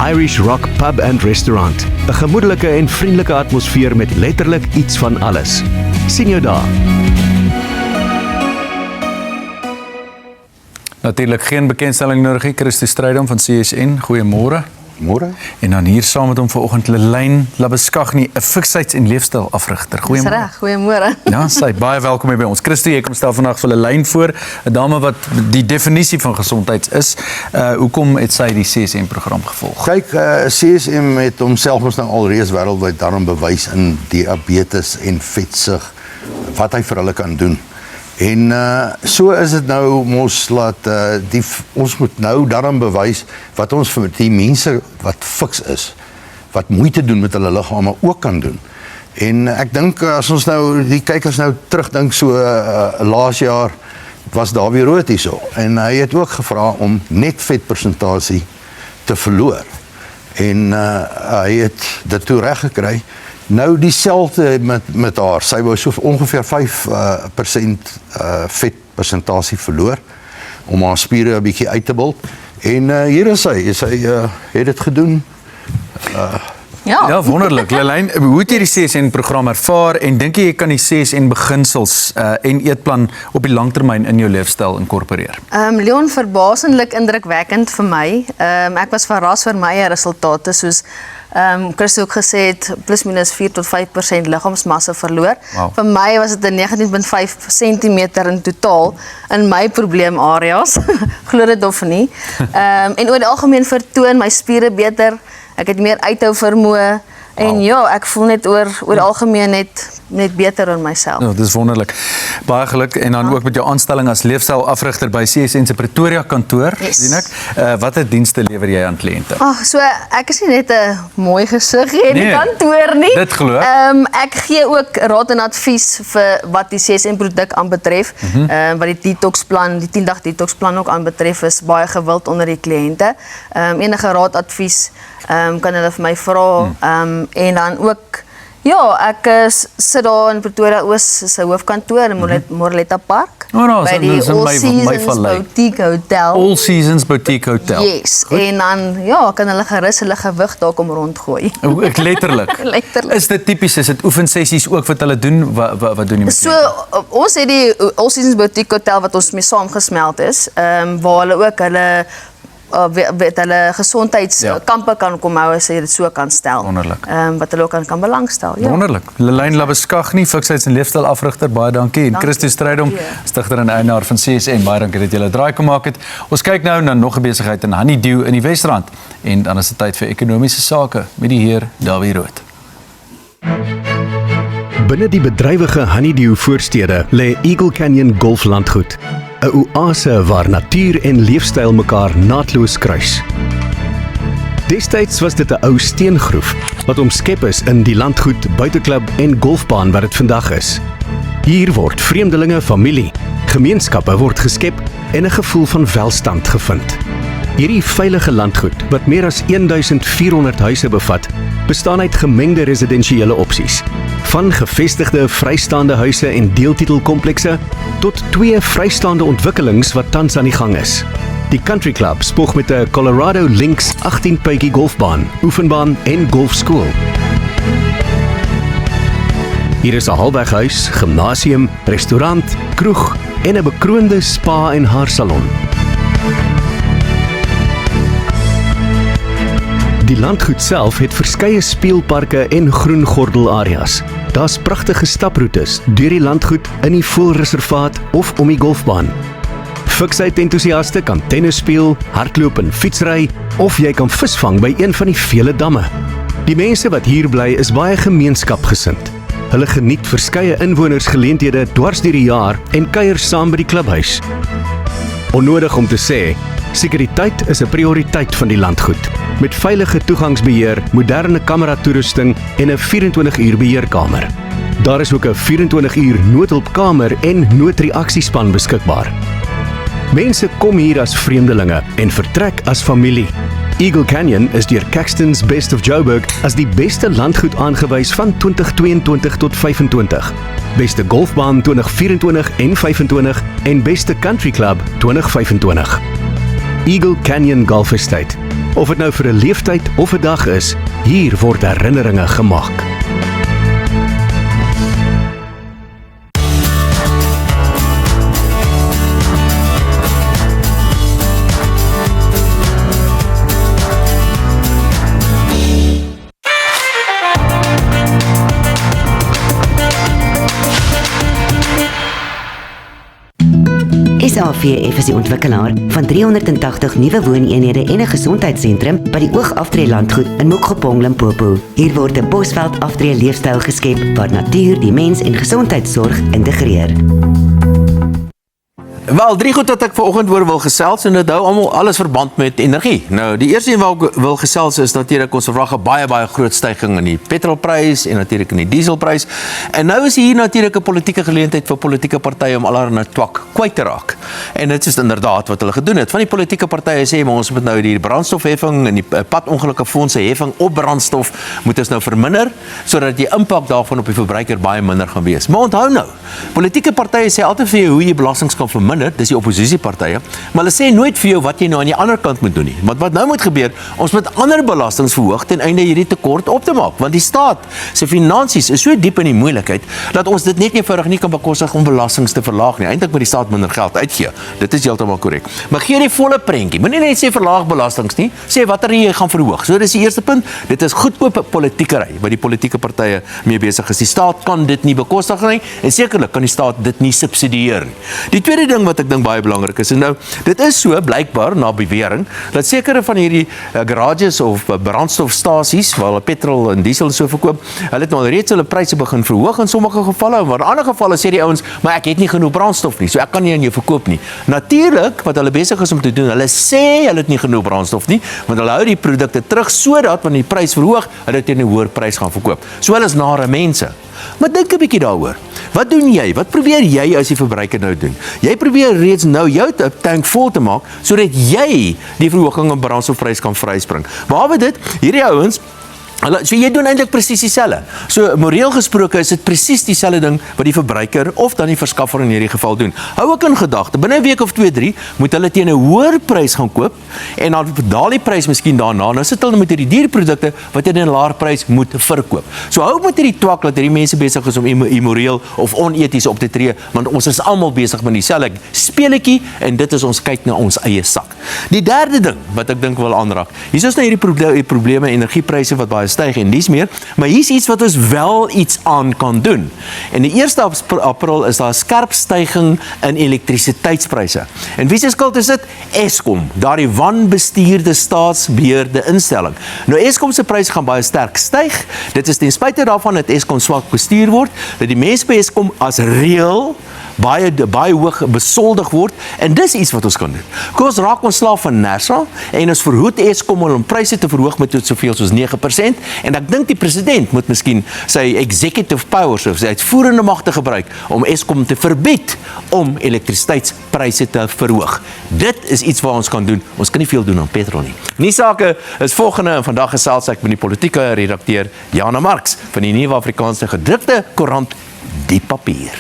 Irish Rock Pub and Restaurant, 'n gemoedelike en vriendelike atmosfeer met letterlik iets van alles. Sien jou daar. Natuurlik geen bekendstelling nodig, Christo Strydom van CSN. Goeiemôre. Môre. En dan hier saam met hom vanoggend Lelyn Labeskagni, 'n fiksheids- en leefstylafrigter. Dis reg, goeiemôre. Ja, sy baie welkom hier by ons. Christo, jy kom stel vandag vir Lelyn voor, 'n dame wat die definisie van gesondheid is. Hoekom het sy die CSM-program gevolg? Kyk, CSM het homself mos nou alreeds wêreldwyd daarom bewys in diabetes en vetsug, wat hy vir hulle kan doen. En so is dit nou mos laat ons moet nou daarom bewys wat ons vir die mense wat fiks is, wat moeite doen met hulle liggame ook kan doen. En ek dink as ons nou die kykers nou terugdink so laas jaar was Dawie Rood hierso en hy het ook gevra om net vetpersentasie te verloor. En hy het dit toe reg gekry. Nou dieselfde met haar. Sy wou so ongeveer 5% vetpersentasie verloor om haar spiere 'n bietjie uit te bult. En hier is sy. Sy het dit gedoen. Ja, wonderlik. Lelyn, hoe het jy die CSN-program ervaar en dink jy kan die CSN-beginsels en eetplan op die langtermyn in jou leefstyl inkorporeer? Leon, verbaasendlik indrukwekkend vir my. Ek was verras vir my resultate, soos Chris ook gesê het, plus minus 4 tot 5% liggaamsmassa verloor. Wow. Vir my was dit 'n 19,5 cm in totaal in my probleemareas. Glo dit of nie. En oor die algemeen vertoon my spiere beter. Ek het meer uithou vermoë en ja, ek voel net oor die algemeen net beter in myself. Ja, dis wonderlik. Baie geluk en dan ook met jou aanstelling as leefstylafrigter by CSN se Pretoria kantoor, sien ek. Watter dienste lewer jy aan kliënte? So ek is nie net 'n mooi gesig hier in die kantoor nie. Dit glo ek. Ek gee ook raad en advies vir wat die CSN produk aanbetref. Wat die detoxplan, die 10-dag detoxplan ook aanbetref, is baie gewild onder die kliënte. Enige raad advies kan hulle vir my vra. En dan ook ek sit daar in Pretoria Oos se hoofkantoor in Moreletta Park by die All Seasons Boutique Hotel. All Seasons Boutique Hotel. Yes. Goed. En dan kan hulle gerus hulle gewig daar kom rondgooi. Ek letterlik. Letterlik. Is dit tipies, is dit oefensessies ook wat hulle doen? Wat doen die met ons het die All Seasons Boutique Hotel wat ons mee saamgesmeld is, waar hulle ook hulle gesondheidskampe kan kom hou as jy dit so kan stel. Wonderlik. Wat hulle ook kan belangstel. Ja. Wonderlik. Lelyn Labeskagni, fiksheids- en leefstylafrigter, baie dankie. En Christo Strydom, stigter en eienaar van CSN, baie dankie dat jy 'n draai kom maak het. Ons kyk nou na nog 'n besigheid in Honeydew in die Wesrand en dan is dit tyd vir ekonomiese sake met die heer Dawie Rood. Binne die bedrywige Honeydew voorstede lê Eagle Canyon Golflandgoed, 'n oase waar natuur en leefstyl mekaar naadloos kruis. Destyds was dit 'n ou steengroef wat omskep is in die landgoed, buiteklub en golfbaan wat dit vandag is. Hier word vreemdelinge, familie, gemeenskappe word geskep en 'n gevoel van welstand gevind. Hierdie veilige landgoed wat meer as 1400 huise bevat, bestaan uit gemengde residensiële opsies. Van gevestigde vrystaande huise en deeltitelkomplekse tot 2 vrystaande ontwikkelings wat tans aan die gang is. Die Country Club spog met 'n Colorado Links 18-puitjie golfbaan, oefenbaan en golfskool. Hier is 'n halweghuis, gimnasium, restaurant, kroeg en 'n bekroonde spa en haarsalon. Die landgoed self het verskeie speelparke en groen gordelareas. Daar's pragtige staproetes deur die landgoed in die voëlreservaat of om die golfbaan. Fiksheid-entoesiaste kan tennis speel, hardloop en fietsry of jy kan visvang by een van die vele damme. Die mense wat hier bly is baie gemeenskapgesind. Hulle geniet verskeie inwonersgeleenthede dwars deur die jaar en kuier saam by die klubhuis. Onnodig om te sê, sekuriteit is 'n prioriteit van die landgoed, met veilige toegangsbeheer, moderne kameratoerusting en 'n 24-uur beheerkamer. Daar is ook 'n 24-uur noodhulpkamer en noodreaksiespan beskikbaar. Mense kom hier as vreemdelinge en vertrek as familie. Eagle Canyon is deur Caxton's Best of Joburg as die beste landgoed aangewys van 2022 tot 25. Beste golfbaan 2024 en 25 en beste country club 2025. Eagle Canyon Golf Estate. Of dit nou vir 'n leeftyd of 'n dag is, hier word herinneringe gemaak. SAVF is die ontwikkelaar van 380 nuwe wooneenhede en 'n gesondheidssentrum by die Oogaftree landgoed in Mokgopong, Limpopo. Hier word 'n Bosveld aftree leefstyl geskep waar natuur die mens en gesondheidsorg integreer. Wel, 3 goed wat ek vanoggend oor wil gesels en dit hou almal alles verband met energie. Nou, die eerste een wat ek wil gesels is natuurlik ons verwag 'n baie groot stygings in die petrolprys en natuurlik in die dieselprys. En nou is hier natuurlik 'n politieke geleentheid vir politieke partye om allerlei twak kwyt te raak. En dit is inderdaad wat hulle gedoen het. Van die politieke partye sê maar ons moet nou die brandstofheffing en die padongelukkefondse heffing op brandstof moet ons nou verminder sodat die impak daarvan op die verbruiker baie minder gaan wees. Maar onthou nou, politieke partye sê altyd vir jou hoe jy belastings kan verminder, dis die oppositiepartye, maar hulle sê nooit vir jou wat jy nou aan die ander kant moet doen nie. Want wat nou moet gebeur, ons moet ander belastings verhoog ten einde hierdie tekort op te maak, want die staat se finansies is so diep in die moeilikheid dat ons dit net eenvoudig nie kan bekostig om belastings te verlaag nie. Eintlik moet die staat minder geld uitgee. Dit is heeltemal korrek. Maar gee die volle prentjie. Moenie net sê verlaag belastings nie, sê watter jy gaan verhoog. So dis die eerste punt. Dit is goedkoop politiekery wat die politieke partye mee besig is. Die staat kan dit nie bekostig nie en sekerlik kan die staat dit nie subsidieer nie. Die tweede ding wat ek dink baie belangrik is, en nou dit is so blykbaar na bewering dat sekere van hierdie garages of brandstofstasies waar hulle petrol en diesel en so verkoop, hulle het nou reeds hulle pryse begin verhoog in sommige gevalle, maar in ander gevalle sê die ouens, maar ek het nie genoeg brandstof nie, so ek kan nie aan jou verkoop nie. Natuurlik wat hulle besig is om te doen, hulle sê hulle het nie genoeg brandstof nie, want hulle hou die produkte terug sodat wanneer die prys verhoog, hulle teen 'n hoër prys gaan verkoop. So hulle is nare mense. Maar dink 'n bietjie daaroor. Wat doen jy? Wat probeer jy as die verbruiker nou doen? Jy probeer reeds nou jou tank vol te maak sodat jy die verhoging in brandstofprys kan vryspring. Behalwe dit, hierdie ouens so jy doen eintlik presies dieselfde. So moreel gesproke is dit presies dieselfde ding wat die verbruiker of dan die verskaffer in hierdie geval doen. Hou ek in gedagte, binne 'n week of 2, 3 moet hulle teen 'n hoër prys gaan koop en dan daal die prys miskien daarna. Nou sit hulle met hierdie duur produkte wat teen 'n laer prys moet verkoop. So hou met hierdie twak dat hierdie mense besig is om immoreel of oneties op te tree, want ons is almal besig met dieselfde speletjie en dit is ons kyk na ons eie sak. Die derde ding wat ek dink wil aanraak. Hier is nou hierdie probleme energiepryse wat baie styg en dis meer, maar hier's iets wat ons wel iets aan kan doen. En die 1 April is daar 'n skerp stygings in elektrisiteitspryse. En wie se skuld is dit? Eskom, daardie wanbestuurde staatsbeheerde instelling. Nou Eskom se pryse gaan baie sterk styg. Dit is ten spyte daarvan dat Eskom swak bestuur word, dat die mense by Eskom as reël baie hoog besoldig word en dis iets wat ons kan doen. Ons raak ontslaaf van Nersa en ons verhoed Eskom om pryse te verhoog met tot soveel soos 9% en ek dink die president moet miskien sy executive powers of sy uitvoerende magte gebruik om Eskom te verbied om elektrisiteitspryse te verhoog. Dit is iets wat ons kan doen. Ons kan nie veel doen aan petrol nie. Nie sake is volgende en vandag gesels ek met die politieke redakteur Jana Marx van die Nuwe Afrikaanse gedrukte koerant Die Papier.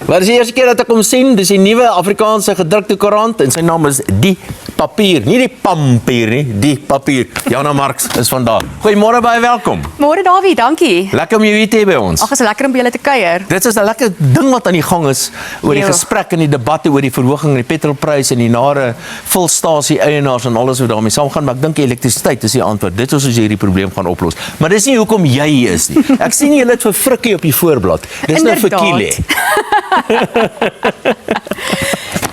Maar dis die eerste keer dat ek hom sien, dis die Nuwe Afrikaanse gedrukte koerant en sy naam is Die Papier, nie die Pampier nie, Die Papier. Jana Marx is vandag. Goeiemôre, baie welkom. Môre Dawie, dankie. Lekker om jou hier te hê by ons. Ag, is lekker om by julle te kuier. Dit is 'n lekker ding wat aan die gang is oor die gesprek en die debatte oor die verhoging in die petrolprys en die nare volstasie eienaars en alles wat daarmee saamgaan, maar ek dink elektrisiteit is die antwoord. Dit is hoe jy hierdie probleem gaan oplos. Maar dis nie hoekom jy hier is nie. Ek sien julle het vir Frikkie op die voorblad. Dis nou vir Kile.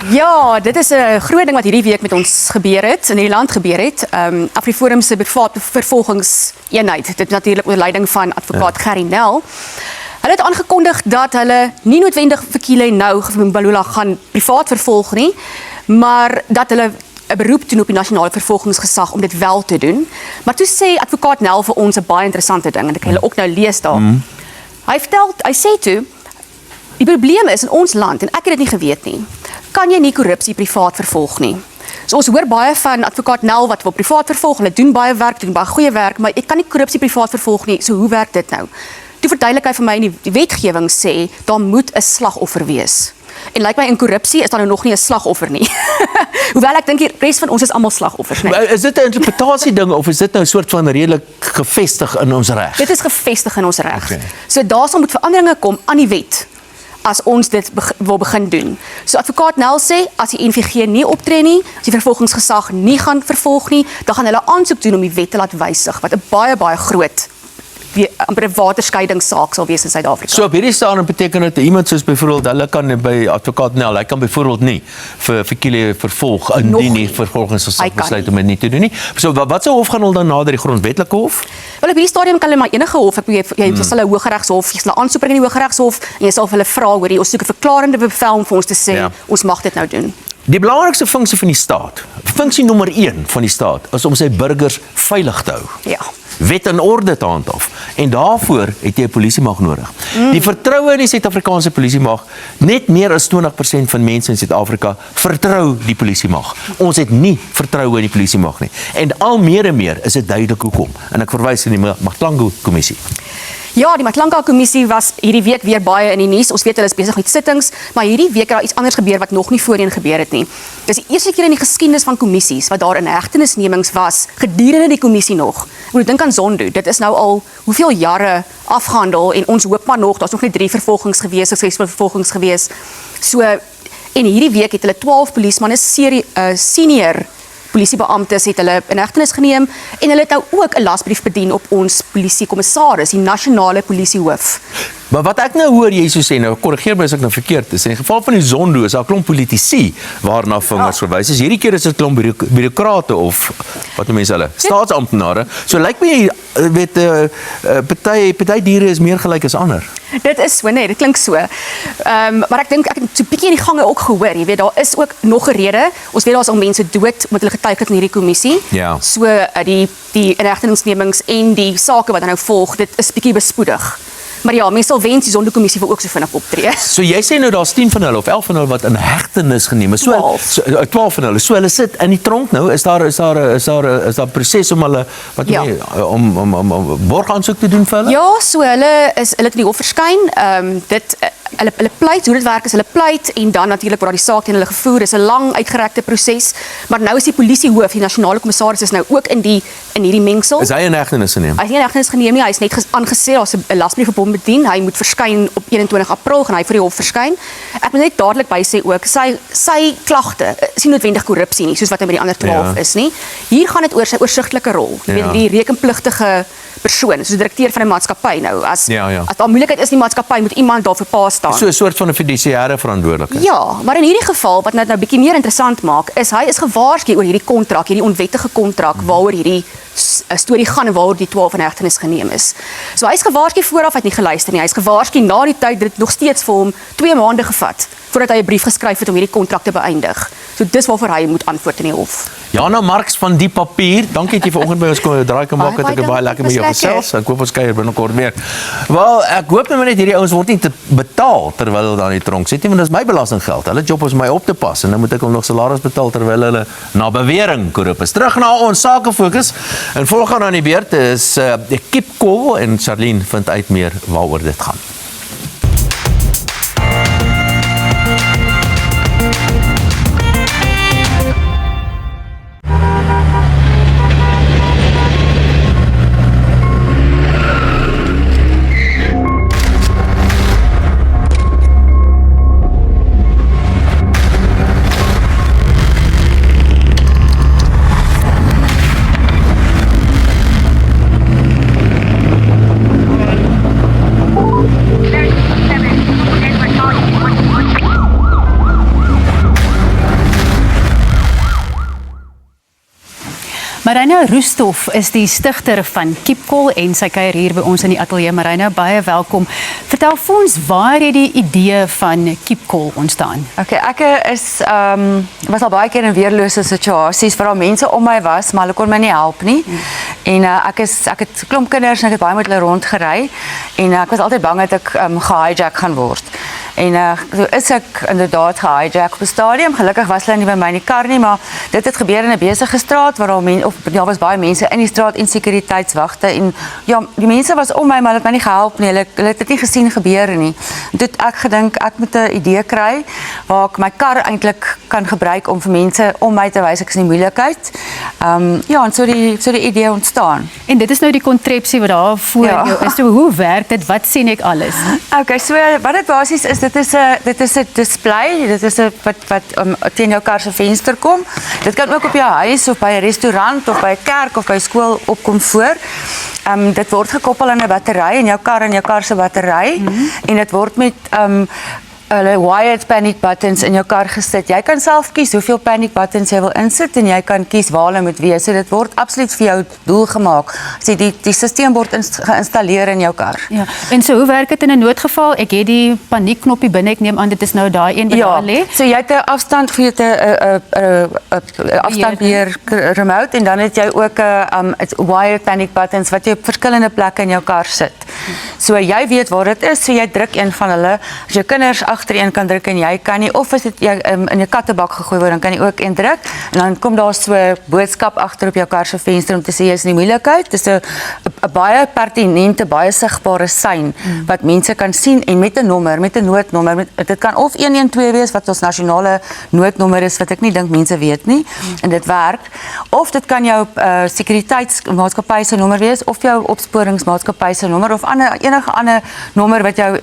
Ja, dit is 'n groot ding wat hierdie week met ons gebeur het, in die land gebeur het. AfriForum se privaat vervolgingseenheid, dit natuurlik onder leiding van advokaat Gerry Nel. Hulle het aangekondig dat hulle nie noodwendig vir Kile nou Mbalula gaan privaat vervolg nie, maar dat hulle 'n beroep doen op die nasionale vervolgingsgesag om dit wel te doen. Maar toe sê advokaat Nel vir ons 'n baie interessante ding en ek kan julle ook nou lees daar. Hy sê toe die probleem is in ons land, en ek het dit nie geweet nie, kan jy nie korrupsie privaat vervolg nie. So ons hoor baie van advokaat Nel wat wil privaat vervolg, hulle doen baie werk, doen baie goeie werk, maar jy kan nie korrupsie privaat vervolg nie, so hoe werk dit nou? Toe verduidelik hy vir my, die wetgewing sê, daar moet 'n slagoffer wees. En lyk my in korrupsie is daar nou nog nie 'n slagoffer nie. Hoewel ek dink die res van ons is almal slagoffers, nee. Is dit 'n interpretasie ding of is dit nou 'n soort van redelik gevestig in ons reg? Dit is gevestig in ons reg. Okay. So daar sal moet veranderinge kom aan die wet as ons dit wil begin doen. So advokaat Nel sê, as die NVG nie optree nie, as die vervolgingsgesag nie gaan vervolg nie, dan gaan hulle aansoek doen om die wet te laat wysig, wat 'n baie groot amper 'n waterskeidingssaak sal wees in Suid-Afrika. So op hierdie stadium beteken dit iemand soos byvoorbeeld hulle kan by advokaat Nel, hy kan byvoorbeeld nie vir Kile vervolg indien nie vervolgingsgesag besluit om dit nie te doen nie. So wat sou hof gaan hulle dan nader die grondwetlike hof? Wel op hierdie stadium kan hulle maar enige hof, jy sal 'n Hooggeregshof, jy sal 'n aansoek bring in die Hooggeregshof en jy sal vir hulle vra oor ons soek 'n verklarende bevel om vir ons te sê ons mag dit nou doen. Die belangrikste funksie van die staat, funksie nommer 1 van die staat, is om sy burgers veilig te hou. Ja. Wet en orde te handhaaf. En daarvoor het jy 'n polisiemag nodig. Die vertroue in die Suid-Afrikaanse polisiemag, net meer as 20% van mense in Suid-Afrika vertrou die polisiemag. Ons het nie vertroue in die polisiemag nie. En al meer en meer is dit duidelik hoekom. En ek verwys na die Matlangu-kommissie. Ja, die Matlangu-kommissie was hierdie week weer baie in die nuus. Ons weet hulle is besig met sittings, maar hierdie week het daar iets anders gebeur wat nog nie voorheen gebeur het nie. Dis die eerste keer in die geskiedenis van kommissies wat daar inhegtenisnemings was gedurende die kommissie nog. Ek moet dink aan Zondo. Dit is nou al hoeveel jare afgehandel en ons hoop maar nog, daar's nog net 3 vervolgings gewees, suksesvolle vervolgings gewees. So en hierdie week het hulle 12 polismanne senior polisiebeamptes het hulle in hegtenis geneem en hulle het nou ook 'n lasbrief bedien op ons polisiekommissaris, die nasionale polisiehoof. Maar wat ek nou hoor jy so sê, nou korrigeer my as ek nou verkeerd is, in die geval van die Zondo is daar 'n klomp politici waarna vingers verwys is. Hierdie keer is dit 'n klomp bureaukrate of wat noem mense hulle, staatsamptenare. So lyk my weet party diere is meer gelyk as ander. Dit is so, nee, dit klink so. Maar ek dink ek het so 'n bietjie in die gange ook gehoor, jy weet daar is ook nog 'n rede. Ons weet daar's al mense dood omdat hulle getuig het in hierdie kommissie. Ja. So die inhegtenisnemings en die sake wat nou volg, dit is bietjie bespoedig. Maar ja, mense sal wens die Zondo-kommissie wil ook so vinnig optree. So jy sê nou daar's 10 van hulle of 11 van hulle wat in hegtenis geneem is. So 12 van hulle. So hulle sit in die tronk nou. Is daar proses om hulle wat om borgaansoek te doen vir hulle? Ja, so hulle het in die hof verskyn. Hulle pleit, hoe dit werk is hulle pleit en dan natuurlik word die saak teen hulle gevoer. Dis 'n lang uitgerekte proses, maar nou is die polisiehoof, die nasionale kommissaris is nou ook in hierdie mengsel. Is hy in hegtenis geneem? Hy is nie in hegtenis geneem nie, hy is net aangesê daar's 'n lasbrief op hom bedien. Hy moet verskyn op 21 April gaan hy vir die hof verskyn. Ek moet net dadelik bysê ook sy klagte is nie noodwendig korrupsie nie, soos wat hy met die ander 12 is nie. Hier gaan dit oor sy oorsigtelike rol. Jy weet die rekenpligtige persoon, soos direkteur van 'n maatskappy nou. As daar moeilikheid is in die maatskappy, moet iemand daar vir pa staan. So 'n soort van 'n fiduciêre verantwoordelikheid. Ja, maar in hierdie geval wat nou bietjie meer interessant maak, is hy is gewaarsku oor hierdie kontrak, hierdie onwettige kontrak waaroor hierdie storie gaan en waaroor die 12 in hegtenis geneem is. So hy is gewaarsku vooraf, hy het nie geluister nie. Hy is gewaarsku na die tyd, dit het nog steeds vir hom 2 maande gevat voordat hy 'n brief geskryf het om hierdie kontrak te beëindig. So dis waarvoor hy moet antwoord in die hof. Jana Marx van Die Papier, dankie dat jy vanoggend by ons kom draai kan maak, het ek baie lekker met jou gesels. Ek hoop ons kuier binnekort meer. Wel, ek hoop net hierdie ouens word nie te betaal terwyl hulle daar in die tronk sit nie, want dit is my belastinggeld. Hulle job is om my op te pas en dan moet ek hom nog salaris betaal terwyl hulle na bewering korrup is. Terug na ons sake fokus. En volgende aan die beurt is Kipkol en Charlene vind uit meer waaroor dit gaan. Marina Roestoff is die stigter van Kipkol en sy kuier hier by ons in die ateljee. Marina, baie welkom. Vertel vir ons, waar het die idee van Kipkol ontstaan? Okay, ek was al baie keer in weerlose situasies waar mense om my was, maar hulle kon my nie help nie. En ek het klomp kinders en ek het baie met hulle rondgery en ek was altyd bang dat ek gehijack gaan word. En so is ek inderdaad gehijack op 'n stadium. Gelukkig was hulle nie by my in die kar nie, maar dit het gebeur in 'n besige straat waar daar was baie mense in die straat en sekuriteitswagte en ja, die mense was om my, maar hulle het my nie gehelp nie. Hulle het dit nie gesien gebeur nie. Toe het ek gedink ek moet 'n idee kry waar ek my kar eintlik kan gebruik om vir mense om my te wys ek is in die moeilikheid. Ja, en so die idee ontstaan. En dit is nou die kontrepsie wat daar voor jou is. So hoe werk dit? Wat sien ek alles? Okay, so wat dit basies is, dit is 'n display. Dit is 'n wat teen jou kar se venster kom. Dit kan ook op jou huis of by 'n restaurant of by 'n kerk of by 'n skool opkom voor. dit word gekoppel aan 'n battery in jou kar se battery en dit word met hulle wired panic buttons in jou kar gesit. Jy kan self kies hoeveel panic buttons jy wil insit en jy kan kies waar hulle moet wees. So dit word absoluut vir jou doel gemaak. As jy die stelsel word geïnstalleer in jou kar. Ja, en so hoe werk dit in 'n noodgeval? Ek het die paniekknoppie binne, ek neem aan dit is nou daai een wat daar lê. So jy het 'n afstand vir 'n afstandbeheer remote en dan het jy ook 'n wired panic buttons wat jy op verskillende plekke in jou kar sit. So jy weet waar dit is, so jy druk een van hulle. As jou kinders agtereen kan druk en jy kan nie, of as dit jy in 'n kattebak gegooi word, dan kan jy ook een druk en dan kom daar so 'n boodskap agter op jou kar se venster om te sê jy is in die moeilikheid. Dis 'n baie pertinente, baie sigbare sein wat mense kan sien en met 'n nommer, met 'n noodnommer. Dit kan of 112 wees wat ons nasionale noodnommer is wat ek nie dink mense weet nie en dit werk, of dit kan jou sekuriteitsmaatskappy se nommer wees of jou opsporingsmaatskappy se nommer of enige ander nommer wat jou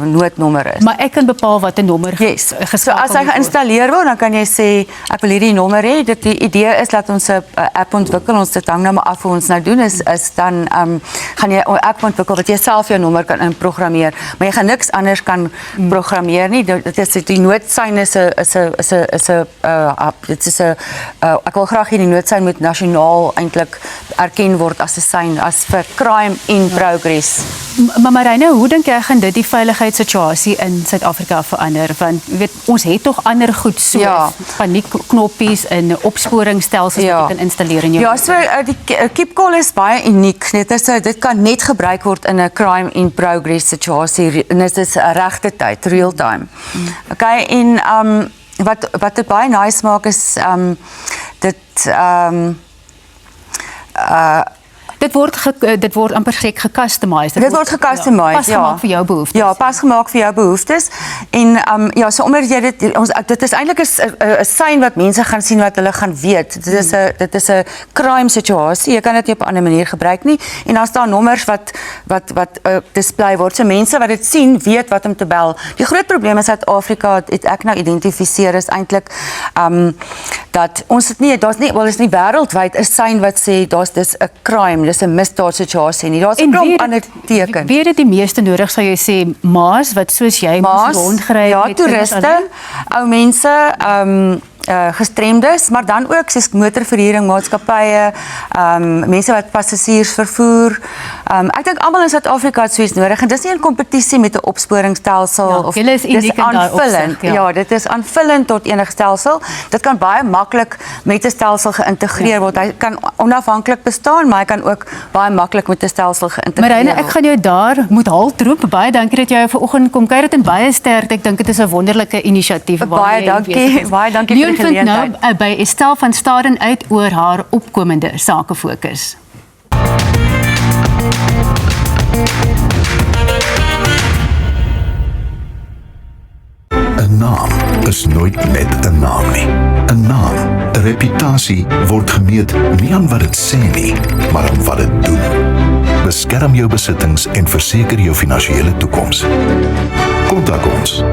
noodnommer is. Maar ek kan bepaal wat 'n nommer geskakel so as hy geïnstalleer word, dan kan jy sê ek wil hierdie nommer hê. Die idee is dat ons 'n app ontwikkel. Ons dit hang nou maar af hoe ons nou doen is dan gaan jy 'n app ontwikkel wat jy self jou nommer kan inprogrammeer. Maar jy gaan niks anders kan programmeer nie. Dit is die noodsein is 'n dit is 'n ek wil graag hierdie noodsein moet nasionaal eintlik erken word as 'n sein as vir crime in progress. Maar Marine, hoe dink jy gaan dit die veiligheidssituasie in Suid-Afrika verander? Want jy weet, ons het tog ander goed soos paniekknoppies en opsporingsstelsels wat jy kan installeer in jou. Ja, so die Keep Call is baie uniek. Dit kan net gebruik word in 'n crime in progress situasie en dit is regte tyd, real time. Okay, en wat dit baie nice maak is dit word amper gecustomized. Dit word gecustomized, pasgemaak vir jou behoeftes. Ja, pasgemaak vir jou behoeftes. En so omdat jy dit is eintlik 'n sein wat mense gaan sien wat hulle gaan weet. Dit is 'n crime situasie. Jy kan dit nie op 'n ander manier gebruik nie. En as daar nommers wat display word, so mense wat dit sien, weet wat om te bel. Die groot probleem in Suid-Afrika het ek nou identifiseer is eintlik dat ons dit nie, daar's nie, wel is nie wêreldwyd 'n sein wat sê dis 'n crime, dis 'n misdaadsituasie nie. Daar's 'n klomp ander teken. Wie het die meeste nodig sou jy sê? Maas wat soos jy moes rondgery het. Ja, toeriste, ou mense, gestremdes, maar dan ook soos motorverhuuring maatskappye, mense wat passasiers vervoer. Ek dink almal in Suid-Afrika het soos nodig en dis nie 'n kompetisie met 'n opsporingsstelsel of dis aanvullend. Ja, dit is aanvullend tot enige stelsel. Dit kan baie maklik met 'n stelsel geïntegreer word. Hy kan onafhanklik bestaan, maar hy kan ook baie maklik met 'n stelsel geïntegreer word. Marine, ek gaan jou daar moet haltroep. Baie dankie dat jy vanoggend kom kuier en baie sterkte. Ek dink dit is 'n wonderlike inisiatief. Baie dankie. Baie dankie vir die geleentheid. Nou by Estelle van Staden uit oor haar opkomende sakefokus. Een naam is nooit net 'n naam nie. 'n Naam, 'n reputasie word gemeet nie aan wat dit sê nie, maar aan wat dit doen. Beskerm jou besittings en verseker jou finansiële toekoms. Kontak ons.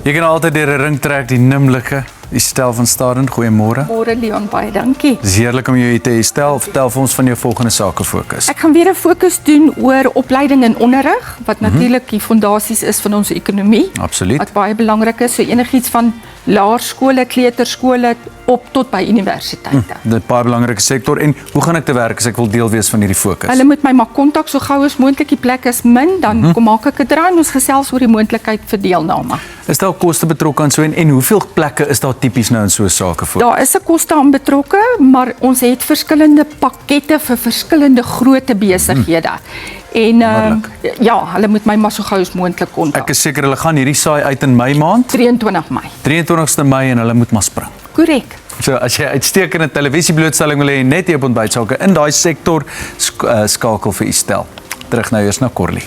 Jy kan altyd deur 'n ring trek, die nimmerlike Estelle van Staden. Goeiemôre. Môre Leon, baie dankie. Dis heerlik om jou hier te hê, Estelle. Vertel vir ons van jou volgende sakefokus. Ek gaan weer 'n fokus doen oor opleiding en onderrig, wat natuurlik die fondasies is van ons ekonomie. Absoluut. Wat baie belangrik is, so enigiets van laerskole, kleuterskole op tot by universiteite. Dit baie belangrike sektor. En hoe gaan ek te werk as ek wil deel wees van hierdie fokus? Hulle moet my maar kontak so gou as moontlik. Die plek is min, dan kom maak ek 'n draai en ons gesels oor die moontlikheid vir deelname. Is daar koste betrokke aan so en hoeveel plekke is daar tipies nou in so 'n sakefokus? Daar is 'n koste aan betrokke, maar ons het verskillende pakkette vir verskillende grootte besighede. En ja, hulle moet my maar so gou as moontlik kontak. Ek is seker hulle gaan hierdie saai uit in Mei maand. 23 Mei. 23ste Mei en hulle moet maar spring. Korrek. So as jy uitstekende televisieblootstelling wil hê net hier op Ontbytsake in daai sektor, skakel vir Estelle. Terug nou eers na Corlie.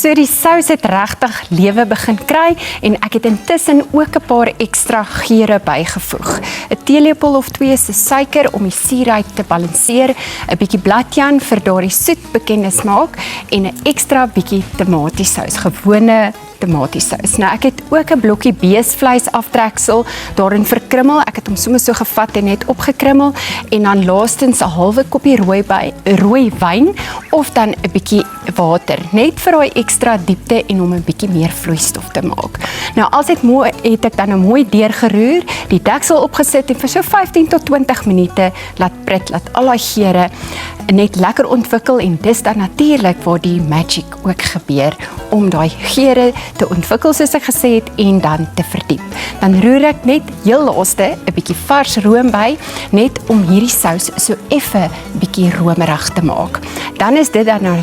So die sous het regtig lewe begin kry en ek het intussen ook 'n paar ekstra geure bygevoeg. 'n Teelepel of 2 se suiker om die suurheid te balanseer, 'n bietjie bladjan vir daardie soet bekende smaak en 'n ekstra bietjie tomatiesous, gewone tomatiesous. Nou ek het ook 'n blokkie beesvleis aftreksel daarin verkrummel. Ek het hom sommer so gevat en net opgekrummel en dan laastens 'n halwe koppie rooi wyn of dan 'n bietjie water, net vir daai ekstra diepte en om 'n bietjie meer vloeistof te maak. Nou as dit mooi het ek dan nou mooi deurgeroer, die deksel opgesit en vir so 15 tot 20 minute laat prit, laat al daai geure net lekker ontwikkel en dis dan natuurlik waar die magic ook gebeur om daai geure te ontwikkel soos ek gesê het en dan te verdiep. Dan roer ek net heel laaste 'n bietjie vars room by, net om hierdie sous so effe bietjie romerig te maak. Dan is dit dan nou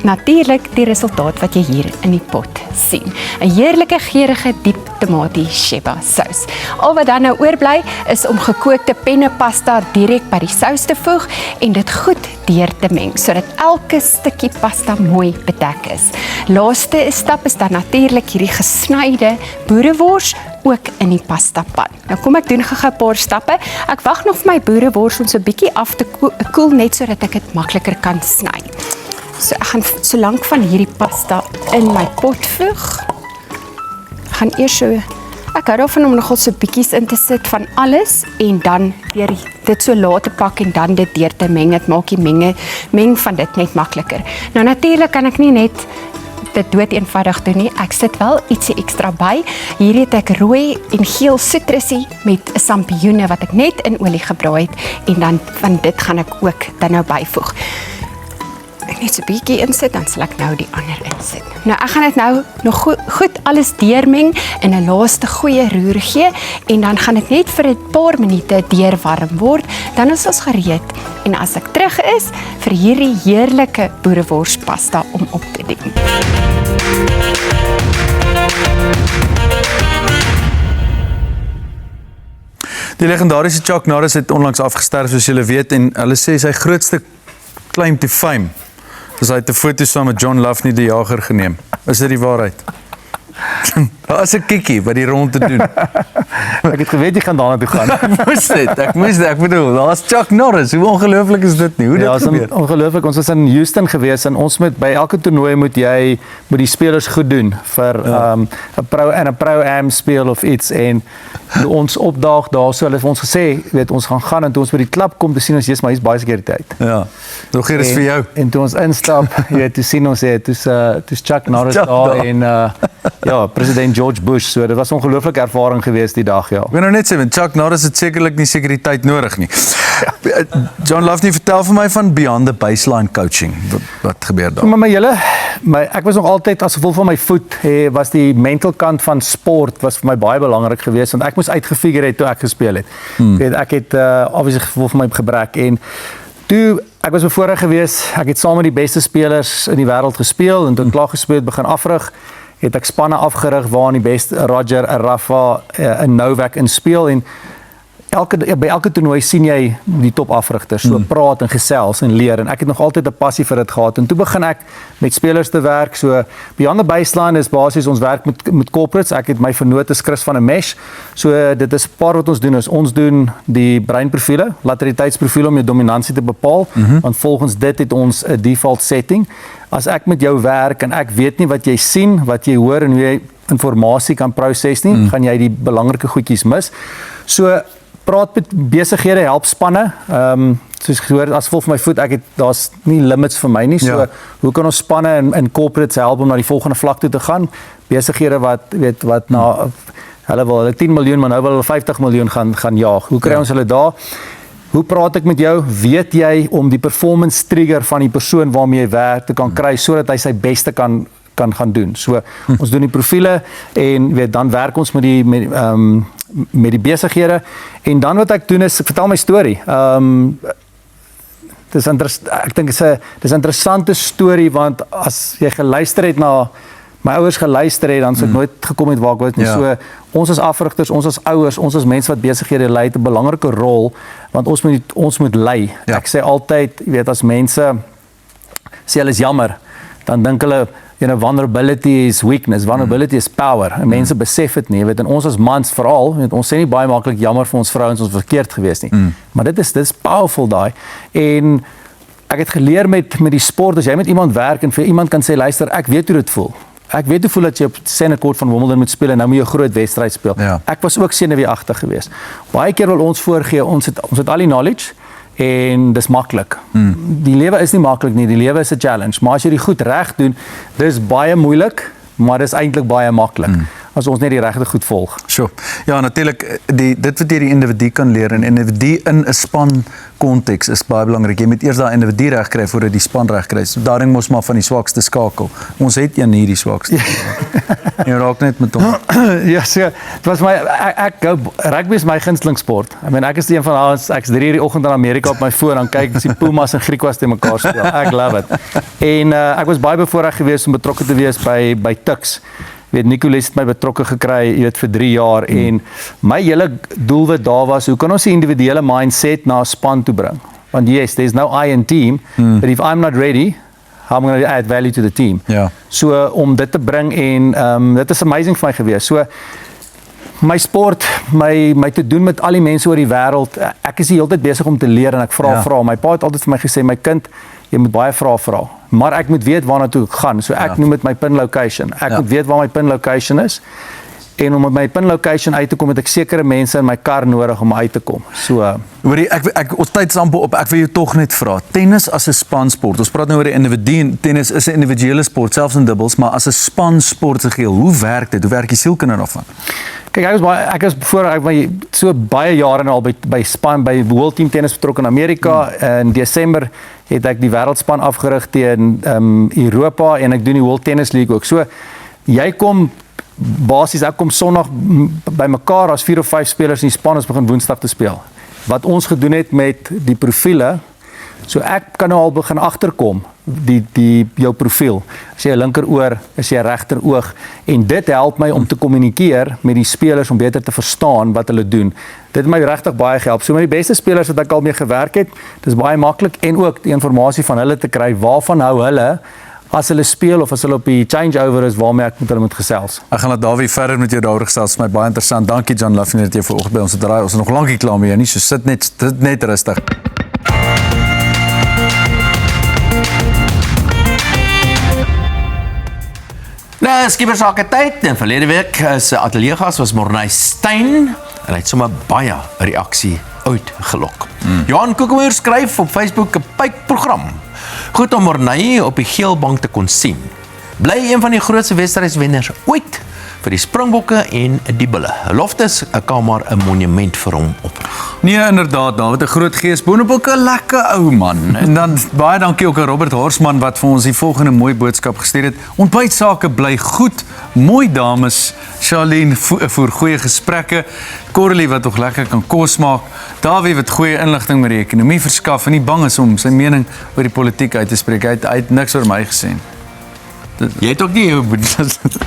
natuurlik die resultaat wat jy hier in die pot sien. 'n Heerlike geurende diep tomatie sheba sous. Al wat dan nou oorbly is om gekookte pennepasta direk by die sous te voeg en dit goed deur te meng sodat elke stukkie pasta mooi bedek is. Laaste stap is dan natuurlik hierdie gesnyde boerewors ook in die pasta pan. Nou kom ek doen gou 'n paar stappe. Ek wag nog vir my boerewors om so 'n bietjie af te koel net sodat ek dit makliker kan sny. So ek gaan so lank van hierdie pasta in my pot voeg. Ek gaan eers so, ek hou daarvan om nogal so bietjies in te sit van alles en dan deur dit so laat te pak en dan dit deur te meng. Dit maak die meng van dit net makliker. Nou natuurlik kan ek nie net dit dood eenvoudig doen nie. Ek sit wel ietsie ekstra by. Hier het ek rooi en geel sitrusie met sampioene wat ek net in olie gebraai het en dan van dit gaan ek ook dan nou byvoeg. Ek net so 'n bietjie insit, dan sal ek nou die ander insit. Nou ek gaan dit nou nog goed alles deurmeng en 'n laaste goeie roer gee en dan gaan dit net vir 'n paar minute deurwarm word, dan is ons gereed. En as ek terug is vir hierdie heerlike boereworspasta om op te dien. Die legendariese Chuck Norris het onlangs afgesterf soos julle weet en hulle sê sy grootste claim to fame is hy het 'n foto saam met John Luffney die jager geneem. Is dit die waarheid? Daar is 'n kikkie by die rond te doen. Ek het geweet jy gaan daarna toe gaan. Ek moes dit, ek bedoel, daar's Chuck Norris. Hoe ongelooflik is dit nie? Hoe dit gebeur? Ongelooflik. Ons was in Houston gewees en ons moet by elke toernooi moet die spelers goed doen vir 'n pro-am speel of iets en ons opdaag daar so hulle het ons gesê, weet ons gaan en toe ons by die klub kom te sien ons maar hier's baie sekuriteit. Ja. Nog hier is vir jou. En toe ons instap, jy weet, toe sien ons toe's Chuck Norris daar en ja, president George Bush, so dit was 'n ongelooflike ervaring geweest die dag, ja. Ek wil nou net sê, want Chuck Norris het sekerlik nie sekuriteit nodig nie. John Luffney, vertel vir my van Beyond the Baseline Coaching. Wat gebeur daar? Maar ek was nog altyd, as gevolg van my voet, was die mental kant van sport was vir my baie belangrik geweest, want ek moes uitgefigure het toe ek gespeel het. Ek het obviously gevolg van my gebrek en toe ek was bevoorreg geweest, ek het saam met die beste spelers in die wêreld gespeel en toe klaar gespeel het, begin afrig, het ek spanne afgerig waar die beste Roger, Rafa en Novak in speel en by elke toernooi sien jy die top afrigters, so praat en gesels en leer en ek het nog altyd 'n passie vir dit gehad en toe begin ek met spelers te werk, so Beyond the Baseline is basies ons werk met corporates, ek het my vernoot is Chris van 'n Mesh, so dit is 'n paar wat ons doen die breinprofiele, lateraliteitsprofiele om jou dominansie te bepaal, want volgens dit het ons 'n default setting. As ek met jou werk en ek weet nie wat jy sien, wat jy hoor en hoe jy informasie kan proses nie, gaan jy die belangrike goedjies mis. So praat met besighede, help spanne. Soos gehoor, as gevolg van my voet, daar's nie limits vir my nie. So hoe kan ons spanne en corporates help om na die volgende vlak toe te gaan? Besighede wat na hulle wil 10 miljoen, maar nou wil hulle 50 miljoen gaan jaag. Hoe kry ons hulle daar? Hoe praat ek met jou? Weet jy om die performance trigger van die persoon waarmee jy werk te kan kry sodat hy sy beste kan gaan doen. So ons doen die profiele en dan werk ons met die besighede en dan wat ek doen is ek vertel my storie. Ek dink dis 'n interessante storie want as jy geluister het na my ouers geluister het dan sou ek nooit gekom het waar ek was nie. So ons as afrigters, ons as ouers, ons as mense wat besighede lei het 'n belangrike rol want ons moet lei. Ek sê altyd, as mense sê hulle is jammer, dan dink hulle vulnerability is weakness, vulnerability is power. En mense besef dit nie, jy weet, en ons as mans veral, weet, ons sê nie baie maklik jammer vir ons vrouens ons verkeerd gewees nie. Maar dit is powerful daai. En ek het geleer met die sport, as jy met iemand werk en vir iemand kan sê, luister, ek weet hoe dit voel. Ek weet hoe voel dat jy op Senekort van Wimbledon moet speel en nou moet jy 'n groot wedstryd speel. Ja. Ek was ook senuweeagtig geweest. Baie keer wil ons voorgee, ons het al die knowledge en dis maklik. Die lewe is nie maklik nie, die lewe is 'n challenge, maar as jy dit goed reg doen, dis baie moeilik, maar dis eintlik baie maklik. As ons net die regte goed volg. Sure. Ja, natuurlik dit wat jy die individu kan leer en individu in 'n span konteks is baie belangrik. Jy moet eers daai individu reg kry voordat die span reg kry. So daarin mos maar van die swakste skakel. Ons het een hier die swakste. Jy raak net met hom. Ja, so, dit was rugby is my gunsteling sport. Ek is een van ons, ek's 3 uur die oggend in Amerika op my foon, dan kyk ek die Pumas en Griquas te mekaar speel. Ek love it. En ek was baie bevoorreg geweest om betrokke te wees by Tuks. Nicolas het my betrokke gekry, vir 3 jaar en my hele doelwit daar was, hoe kan ons die individuele mindset na 'n span toe bring? Want yes, there's no I in team, but if I'm not ready, how am I going to add value to the team? Ja. So om dit te bring en dit is amazing vir my gewees. So my sport, my te doen met al die mense oor die wêreld, ek is die hele tyd besig om te leer en ek vra. My pa het altyd vir my gesê, my kind, jy moet baie vra, maar ek moet weet waarna toe ek gaan. So ek noem dit my pin location. Ek moet weet waar my pin location is. En om met my pin location uit te kom, het ek sekere mense in my kar nodig om uit te kom. So hoorie, ons tyd is amper op. Ek wil jou tog net vra. Tennis as 'n spansport. Ons praat nou oor die individu en tennis is 'n individuele sport, selfs in dubbels, maar as 'n spansport se geheel, hoe werk dit? Hoe werk die sielkunde daarvan? Kyk, ek is voor so baie jare al by span by World Team Tennis betrokke in Amerika. In Desember het ek die wêreldspan afgerig teen Europa en ek doen die World Tennis League ook. So jy kom basies, ek kom Sondag by mekaar as 4 of 5 spelers in die span, ons begin Woensdag te speel. Wat ons gedoen het met die profiele, so ek kan nou al begin agterkom jou profiel. As jy 'n linkeroor, is jy 'n regteroog en dit help my om te kommunikeer met die spelers om beter te verstaan wat hulle doen. Dit het my regtig baie gehelp. So met die beste spelers wat ek al mee gewerk het, dis baie maklik en ook die inligting van hulle te kry, waarvan hou hulle as hulle speel of as hulle op die changeover is waarmee ek met hulle moet gesels. Ek gaan laat Dawie verder met jou daaroor gesels, vir my baie interessant. Dankie John Luffy dat jy vanoggend by ons draai. Ons is nog lank klaar met jou nie, so sit net rustig. Nou, skiemersake tyd. En verlede week is ateljeegas was Morney Steyn en hy het sommer baie reaksie uitgelok. Johan Kokemoer skryf op Facebook 'n pypprogram. Goed om Morney op die geel bank te kon sien. Bly een van die grootste wedstrydwenners ooit vir die Springbokke en die Bulle. Loftus kan maar 'n monument vir hom oprig. Nee, inderdaad, David, 'n groot gees. Boonop 'n lekker ou man. En dan baie dankie ook aan Robert Horsman wat vir ons die volgende mooi boodskap gestuur het. Ontbytsake bly goed. Mooi dames. Charlene voer goeie gesprekke. Coralie wat nog lekker kan kos maak. Dawie wat goeie inligting met die ekonomie verskaf en nie bang is om sy mening oor die politiek uit te spreek. Hy het niks oor my gesê. Jy het ook nie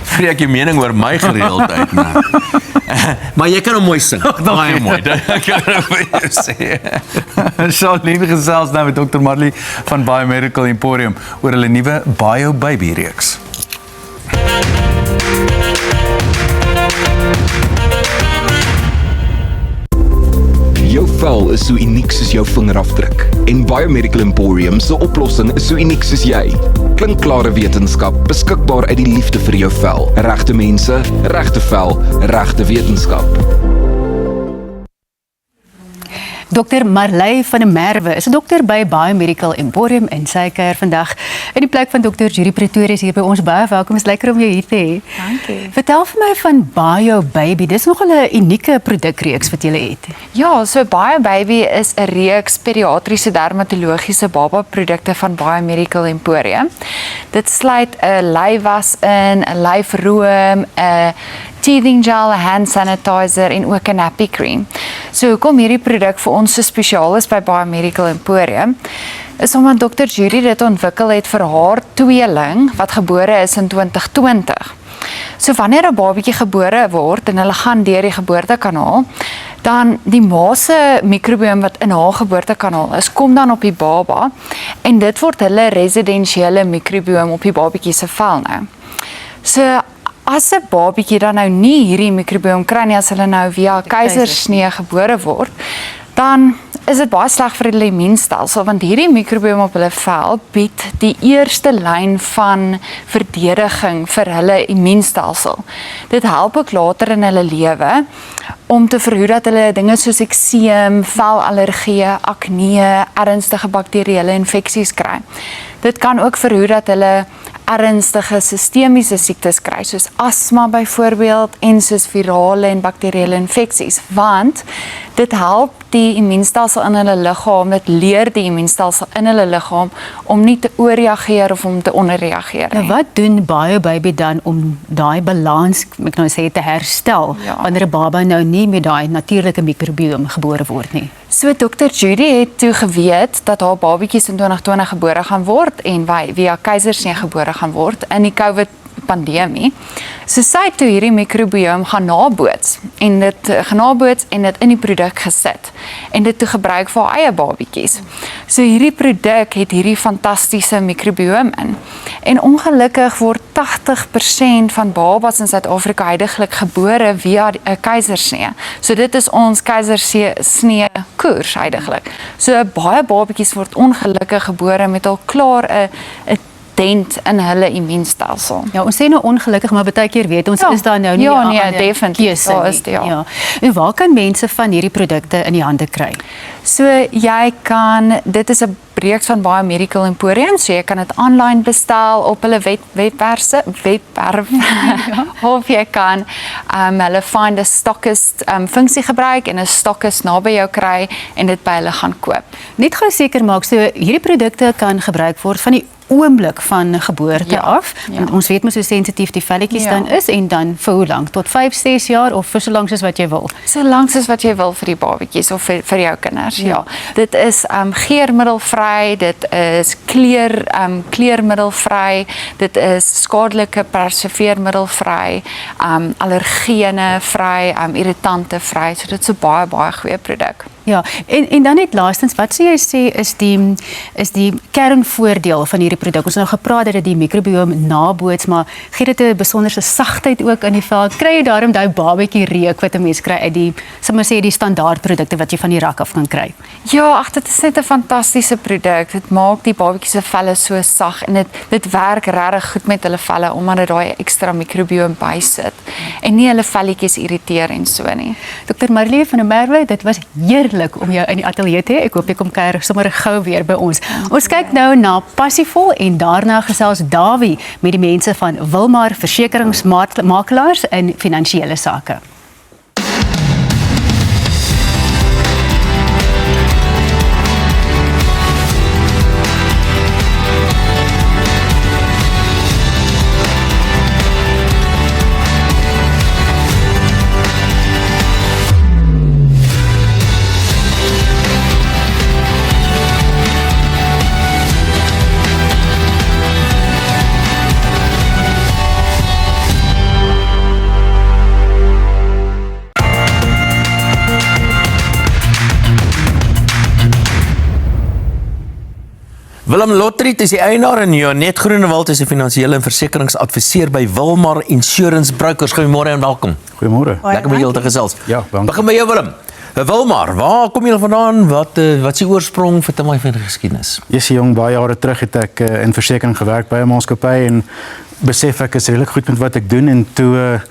spreek jy mening oor my gereeld uit, nee. Maar jy kan hom mooi sing. Baie mooi. Dit kan ek vir jou sê. Charlene gesels nou met Dr. Marley van Biomedical Emporium oor hulle nuwe Bio Baby reeks. Jou vel is so uniek soos jou vingerafdruk en Biomedical Emporium se oplossing is so uniek soos jy. Klinkklare wetenskap, beskikbaar uit die liefde vir jou vel. Regte mense, regte vel, regte wetenskap. Dr. Marley van der Merwe is 'n dokter by Biomedical Emporium in sy kuier vandag in die plek van Dr. Judy Pretorius hier by ons. Baie welkom, is lekker om jou hier te hê. Dankie. Vertel vir my van Bio Baby, dis nogal 'n unieke produkreeks wat jy het. Ja, so Bio Baby is 'n reeks pediatriese dermatologiese babaprodukte van Biomedical Emporium. Dit sluit 'n lyfwas in, 'n lyfroom, 'n teething gel, 'n hand sanitizer en ook 'n nappy cream. So hoekom hierdie produk vir ons so spesiaal is by Biomedical Emporium, is omdat Dr. Judy dit ontwikkel het vir haar tweeling wat gebore is in 2020. So wanneer 'n babatjie gebore word en hulle gaan deur die geboortekanaal, dan die ma se mikrobioom wat in haar geboortekanaal is, kom dan op die baba en dit word hulle residensiële mikrobioom op die babatjie se vel nou. So as 'n babatjie dan nou nie hierdie mikrobioom kry nie as hulle nou via keisersnee gebore word, dan is dit baie sleg vir hulle immuunstelsel want hierdie mikrobioom op hulle vel bied die eerste lyn van verdediging vir hulle immuunstelsel. Dit help ook later in hulle lewe om te verhoed dat hulle dinge soos ekseem, velallergie, akne, ernstige bakterieële infeksies kry. Dit kan ook verhoed dat hulle ernstige sistemiese siektes kry, soos asma byvoorbeeld en soos virale en bakterieële infeksies, want dit help die immuunstelsel in hulle liggaam, dit leer die immuunstelsel in hulle liggaam om nie te ooreageer of om te onderreageer nie. Nou, wat doen BioBaby dan om daai balans, ek nou sê, te herstel, wanneer 'n baba nou nie met daai natuurlike mikrobioom gebore word nie? So Dr. Judy het toe geweet dat haar babatjies in 2020 gebore gaan word en via keisersnee gebore gaan word in die COVID pandemie. So sy het toe hierdie mikrobioom gaan naboots en dit in die produk gesit en dit toe gebruik vir haar eie babatjies. So hierdie produk het hierdie fantastiese mikrobioom in. En ongelukkig word 80% van babas in Suid-Afrika huidiglik gebore via 'n keisersnee. So dit is ons keisersnee koers huidiglik. So baie babatjies word ongelukkig gebore met al klaar 'n dent in hulle immuunstelsel. Ja, ons sê nou ongelukkig, maar baie keer weet ons is daar nou nie 'n ander keuse nie. Ja. En waar kan mense van hierdie produkte in die hande kry? So jy kan, dit is 'n reeks van baie medical emporiums, so jy kan dit aanlyn bestel op hulle webwerf of jy kan hulle find a stockist funksie gebruik en 'n stockist naby jou kry en dit by hulle gaan koop. Net gou seker maak, so hierdie produkte kan gebruik word van die oomblik van geboorte af. Want ons weet mos hoe sensitief die velletjies dan is en dan vir hoe lank? Tot 5-6 jaar of vir so lank soos wat jy wil? So lank soos wat jy wil vir die babatjies of vir jou kinders. Ja. Dit is geurmiddelvry, dit is kleurmiddelvry, dit is skadelike preserveermiddelvry, allergene vry, irritante vry. So dit is 'n baie goeie produk. Ja, en dan net laastens, wat sê jy sê is die kernvoordeel van hierdie produk? Ons het nou gepraat dat dit die mikrobioom naboots, maar gee dit 'n besonderse sagtheid ook in die vel. Kry jy daarom daai babatjie reuk wat 'n mens kry uit die, sommer sê die standaard produkte wat jy van die rak af kan kry? Ja, dit is net 'n fantastiese produk. Dit maak die babatjies se velle so sag en dit werk regtig goed met hulle velle omdat dit daai ekstra mikrobioom bysit en nie hulle velletjies irriteer en so nie. Dr. Marley van der Merwe, dit was heerlik om jou in die ateljee te hê. Ek hoop jy kom kuier sommer gou weer by ons. Ons kyk nou na Passievol en daarna gesels Dawie met die mense van Wilmar Versekeringsmakelaars in finansiële sake. Willem Lotriet is die eienaar en Jonet Groenewald is 'n finansiële en versekeringsadviseur by Wilmar Insurance Brokers. Goeiemôre en welkom. Goeiemôre. Lekker met julle te gesels. Ja, dankie. Begin by jou Willem. Wilmar, waar kom julle vandaan? Wat is die oorsprong? Vertel my van die geskiedenis. Jy's jong, baie jare terug het ek in versekering gewerk by 'n maatskappy en besef ek is redelik goed met wat ek doen en toe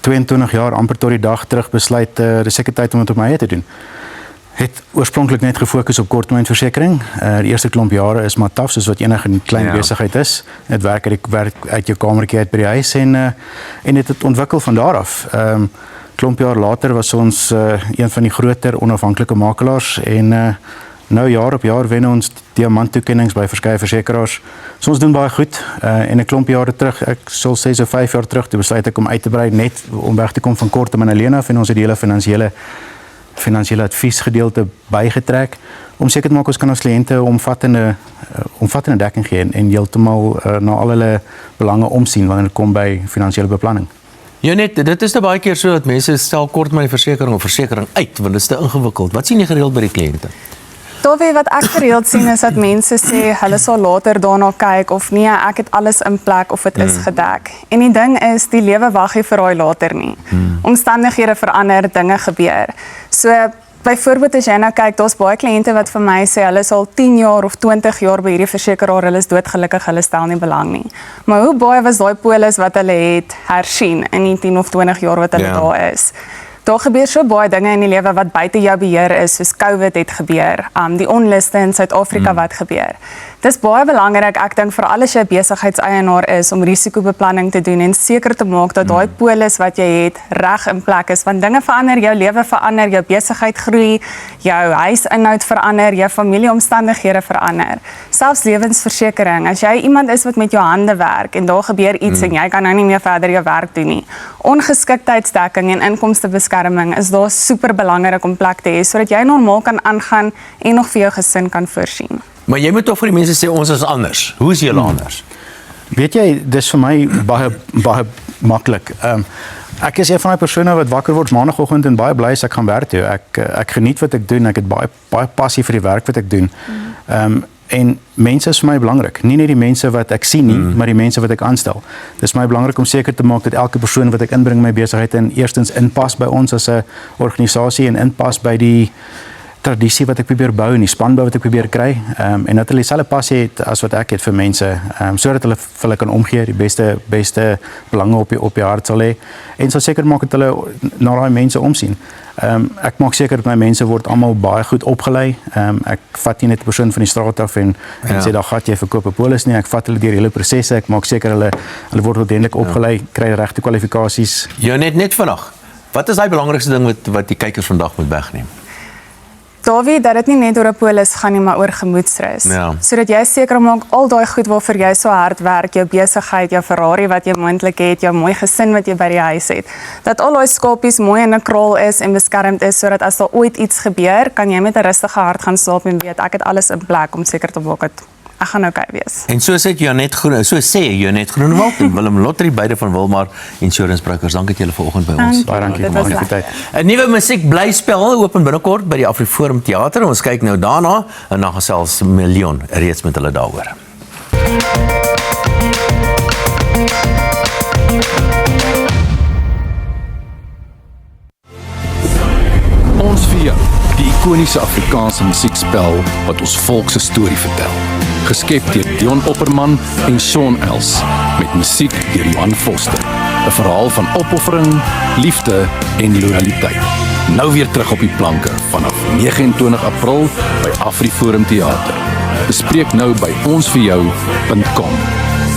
22 jaar amper tot die dag terug besluit dis seker tyd om dit op my eie te doen. Het oorspronklik net gefokus op korttermynversekering. Die eerste klomp jare is maar taaf soos wat enige klein besigheid is. Dit werk uit jou kamertjie uit by die huis en dit het ontwikkel van daar af. Klomp jaar later was ons een van die groter onafhanklike makelaars en nou jaar op jaar wen ons diamanttoekennings by verskeie versekeraars. So ons doen baie goed en 'n klomp jare terug, ek sal sê so 5 jaar terug, toe besluit ek om uit te brei net om weg te kom van korttermyn alleen af en ons het die hele finansiële adviesgedeelte bygetrek om seker te maak ons kan ons kliënte omvattende dekking gee en heeltemal na al hulle belange omsien wanneer dit kom by finansiële beplanning. Net, dit is nou baie keer so dat mense stel kort met die versekering uit, want dit is te ingewikkeld. Wat sien jy gereeld by die kliënte? Tawie, wat ek gereeld sien is dat mense sê hulle sal later daarna kyk of nee, ek het alles in plek of dit is gedek. En die ding is, die lewe wag nie vir daai later nie. Omstandighede verander, dinge gebeur. So byvoorbeeld as jy nou kyk, daar's baie kliënte wat vir my sê hulle is al 10 jaar of 20 jaar by hierdie versekeraar, hulle is doodgelukkig, hulle stel nie belang nie. Maar hoe baie was daai polis wat hulle het hersien in die 10 of 20 jaar wat hulle daar is? Daar gebeur so baie dinge in die lewe wat buite jou beheer is, soos COVID het gebeur, die onluste in Suid-Afrika wat gebeur. Dis baie belangrik, ek dink veral as jy 'n besigheidseienaar is om risikobeplanning te doen en seker te maak dat daai polis wat jy het reg in plek is, want dinge verander, jou lewe verander, jou besigheid groei, jou huisinhoud verander, jou familieomstandighede verander. Selfs lewensversekering, as jy iemand is wat met jou hande werk en daar gebeur iets en jy kan nou nie meer verder jou werk doen nie. Ongeskiktheidsdekking en inkomstebeskerming is daar super belangrik om plek te hê sodat jy normaal kan aangaan en nog vir jou gesin kan voorsien. Maar jy moet toch vir die mense sê, ons is anders. Hoe is julle anders? Weet jy, dis vir my baie maklik. Ek is een van die persone wat wakker word maandagoggend en baie bly is ek gaan werk toe. Ek geniet wat ek doen, ek het baie passie vir die werk wat ek doen. En mense is vir my belangrik. Nie net die mense wat ek sien nie, maar die mense wat ek aanstel. Dis vir my belangrik om seker te maak dat elke persoon wat ek inbring in my besigheid en eerstens inpas by ons as 'n organisasie en inpas by die tradisie wat ek probeer bou en die spanbou wat ek probeer kry, en dat hulle dieselfde passie het as wat ek het vir mense, sodat hulle vir hulle kan omgee, die beste belange op die hart sal hê, en sal seker maak dat hulle na daai mense omsien. Ek maak seker dat my mense word almal baie goed opgelei. Ek vat nie net 'n persoon van die straat af en sê daar gaan jy verkoop 'n polis nie, ek vat hulle deur die hele prosesse, ek maak seker hulle word ordentlik opgelei, kry die regte kwalifikasies. Net vandag, wat is die belangrikste ding wat die kykers vandag moet wegneem? Dawie, dat dit nie net oor 'n polis gaan nie, maar oor gemoedsrus. Sodat jy seker maak al daai goed waarvoor jy so hard werk, jou besigheid, jou Ferrari wat jy moontlik het, jou mooi gesin wat jy by die huis het, dat al daai skapies mooi in 'n kraal is en beskermd is, sodat as daar ooit iets gebeur, kan jy met 'n rustige hart gaan slaap en weet ek het alles in plek om seker te maak dat ek gaan okay wees. En so sê Janet Groenewald en Willem Lottery, beide van Wilmar Insurance Brokers. Dankie dat julle vanoggend by ons. Baie dankie vir die tyd. 'n Nuwe musiekblyspel open binnekort by die AfriForum Theater. Ons kyk nou daarna en dan gesels Miljoen reeds met hulle daaroor. Ons vir jou, die ikoniese Afrikaanse musiekspel wat ons volk se storie vertel. Geskep deur Dion Opperman en Shaun Els, met musiek deur Johan Foster. 'n Verhaal van opoffering, liefde en loyaliteit. Nou weer terug op die planke vanaf 29 April by AfriForum Theater. Bespreek nou by onsvirjou.com.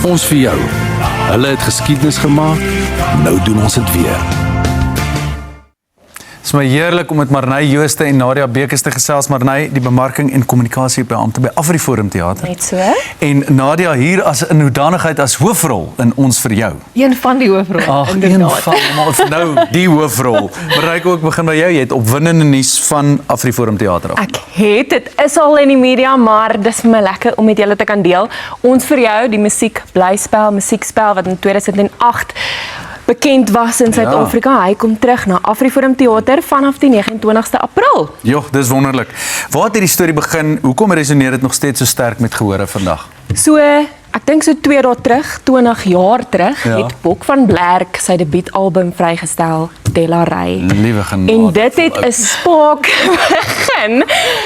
Ons vir jou. Hulle het geskiedenis gemaak, nou doen ons dit weer. Het is my heerlik om met Marnay Jooste en Nadia Bekes te gesels. Marnay, die bemarking en kommunikasiebeampte by AfriForum Theater. Net so. En Nadia hier as in hoedanigheid as hoofrol in Ons vir jou. Een van die hoofrolle. Ag, een van, maar nou die hoofrol. Maar ek ook begin by jou. Jy het opwindende nuus van AfriForum Theater af. Ek het, dit is al in die media, maar dis vir my lekker om met julle te kan deel. Ons vir jou, die musiekspel wat in 2008 bekend was in Suid-Afrika. Hy kom terug na AfriForum Theater vanaf die 29ste April. Jo, dis wonderlik. Waar het hierdie storie begin? Hoekom resoneer dit nog steeds so sterk met gehore vandag? So, ek dink so 2 dae terug, 20 jaar terug, het Bok van Blerk sy debuutalbum vrygestel, Delarey. Liewe genade. En dit het 'n spaak begin.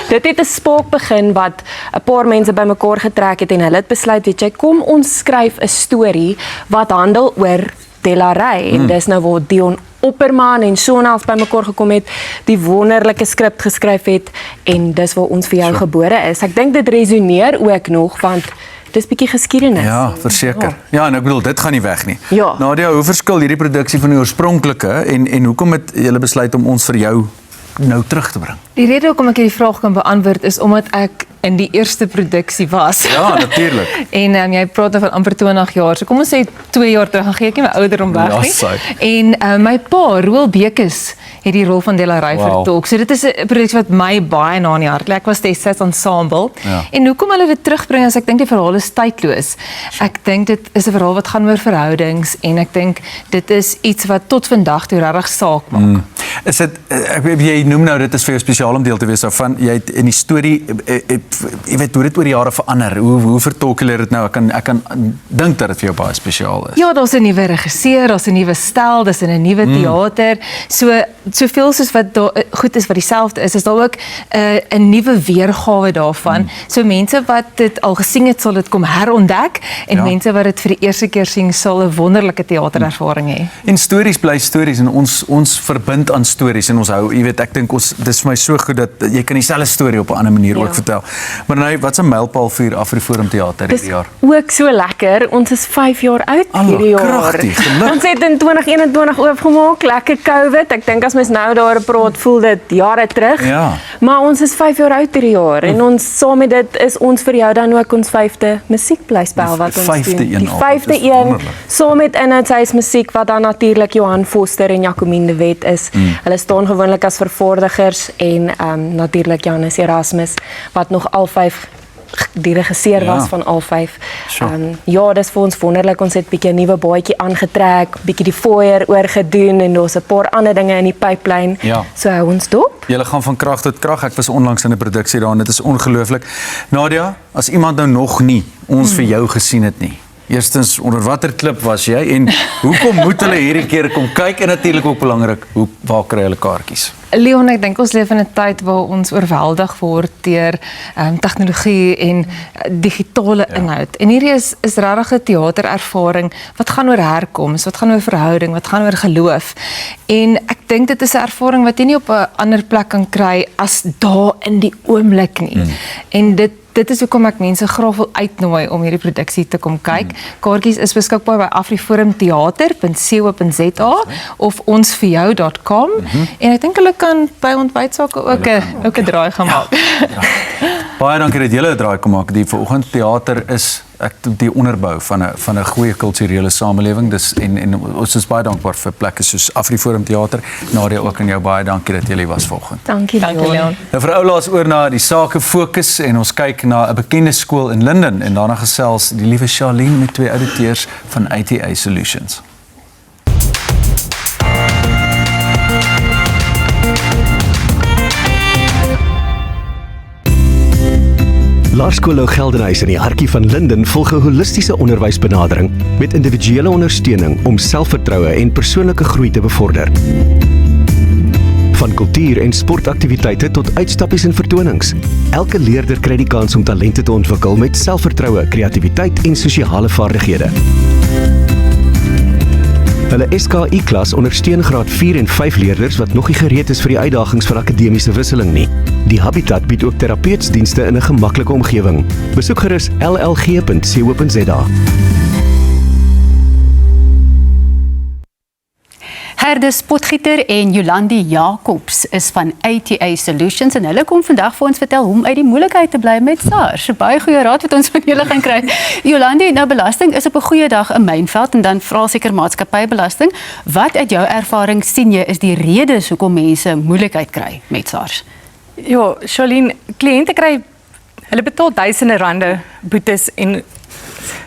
Dit het 'n spaak begin wat 'n paar mense bymekaar getrek het en hulle het besluit, weet jy, kom ons skryf 'n storie wat handel oor Delarey, en dis nou waar Dion Opperman en Shaun Els bymekaar gekom het, die wonderlike skrip geskryf het, en dis waar Ons vir jou gebore is. Ek dink dit resoneer ook nog, want dis bietjie geskiedenis. Ja, verseker. Ja, en ek bedoel, dit gaan nie weg nie. Ja. Nadia, hoe verskil hierdie produksie van die oorspronklike, en hoekom het julle besluit om Ons vir jou nou terug te bring? Die rede hoekom ek hierdie vraag kan beantwoord is omdat ek in die eerste produksie was. Ja, natuurlijk. En jy praat nou van amper 20 jaar. So kom ons sê 2 jaar terug, dan gee ek nie my ouderdom weg nie. Ja, En my pa, Roel Bekes, het die rol van Delaray vertolk. So dit is 'n produksie wat my baie na in die hart lê. Ek was destyds ensemble. Ja. En hoekom hulle dit terugbring as ek dink die verhaal is tydloos. Ek dink dit is 'n verhaal wat gaan oor verhoudings en ek dink dit is iets wat tot vandag toe regtig saak maak. Is dit, jy noem nou, dit is vir jou spesiaal om deel te wees daarvan, jy het in die storie, jy weet hoe dit oor die jare verander, hoe vertolk jy dit nou, ek kan dink dat dit vir jou baie spesiaal is. Ja, daar's 'n nuwe regisseur, daar's 'n nuwe styl, dis in 'n nuwe teater. Soveel soos wat daar goed is wat dieselfde is daar ook 'n nuwe weergawe daarvan. So mense wat dit al gesien het, sal dit kom herontdek en mense wat dit vir die eerste keer sien, sal 'n wonderlike teaterervaring hê. En stories bly stories en ons verbind aan stories en ons hou, jy weet, ek dink dis vir my so goed dat jy kan dieselfde storie op 'n ander manier ook vertel. Maar nou, wat 'n mylpaal vir AfriForum Theater hierdie jaar? Ook so lekker. Ons is 5 jaar oud hierdie jaar. Kragtig, geluk. Ons het in 2021 oopgemaak, lekker COVID. Ek dink as mens nou daar praat, voel dit jare terug. Ja. Maar ons is 5 jaar oud hierdie jaar en ons saam met dit is ons vir jou dan ook ons 5de musiekblyspel wat ons doen. Die 5de een saam met Inhoudshuis musiek wat dan natuurlik Johan Foster en Jacomien de Wet is. Hulle staan gewoonlik as vervaardigers en natuurlik Janus Erasmus wat nog al 5 die regisseur was van al 5. Ja, dis vir ons wonderlik. Ons het bietjie 'n nuwe baadjie aangetrek, bietjie die foyer oorgedoen en daar's 'n paar ander dinge in die pipeline. Ja. So hou ons dop. Julle gaan van krag tot krag. Ek was onlangs in 'n produksie daar en dit is ongelooflik. Nadia, as iemand nou nog nie ons vir jou gesien het nie. Eerstens, onder watter klip was jy en hoekom moet hulle hierdie keer kom kyk en natuurlik ook belangrik, waar kry hulle kaartjies? Leon, ek dink ons leef in 'n tyd waar ons oorweldig word deur tegnologie en digitale inhoud. En hierdie is regtig 'n teaterervaring wat gaan oor herkoms, wat gaan oor verhouding, wat gaan oor geloof. En ek dink dit is 'n ervaring wat jy nie op 'n ander plek kan kry as daar in die oomblik nie. En dit is hoekom ek mense graag wil uitnooi om hierdie produksie te kom kyk. Kaartjies is beskikbaar by afriforumtheater.co.za of onsvirjou.com en ek dink hulle kan by ontbytsake ook 'n draai gaan maak. Baie dankie dat julle 'n draai kom maak. Die vanoggend teater is die onderbou van 'n goeie kulturele samelewing. Dis en ons is baie dankbaar vir plekke soos AfriForum Theater. Nadia ook aan jou baie dankie dat jy was vanoggend. Dankie Leon. Nou vir oulaas oor na die sake fokus en ons kyk na 'n bekende skool in Linden en daarna gesels die liewe Charlene met 2 auditeurs van ATA Solutions. Laerskool Lou Geldenhuys in die hartjie van Linden volg 'n holistiese onderwysbenadering met individuele ondersteuning om selfvertroue en persoonlike groei te bevorder. Van kultuur- en sportaktiwiteite tot uitstappies en vertonings. Elke leerder kry die kans om talente te ontwikkel met selfvertroue, kreatiwiteit en sosiale vaardighede. Hulle SKI-klas ondersteun graad 4 en 5 leerders wat nog nie gereed is vir die uitdagings van akademiese wisseling nie. Die Habitat bied ook terapeutsdienste in 'n gemaklike omgewing. Besoek gerus llg.co.za. Herdis Potgieter en Jolandi Jacobs is van ATA Solutions en hulle kom vandag vir ons vertel hoe om uit die moeilikheid te bly met SARS. Baie goeie raad wat ons van julle gaan kry. Jolandi, nou belasting is op 'n goeie dag 'n mynveld en dan vra seker maatskappybelasting. Wat uit jou ervaring sien jy is die redes hoekom mense moeilikheid kry met SARS? Ja, Charlene, kliënte kry hulle betaal duisende rande boetes en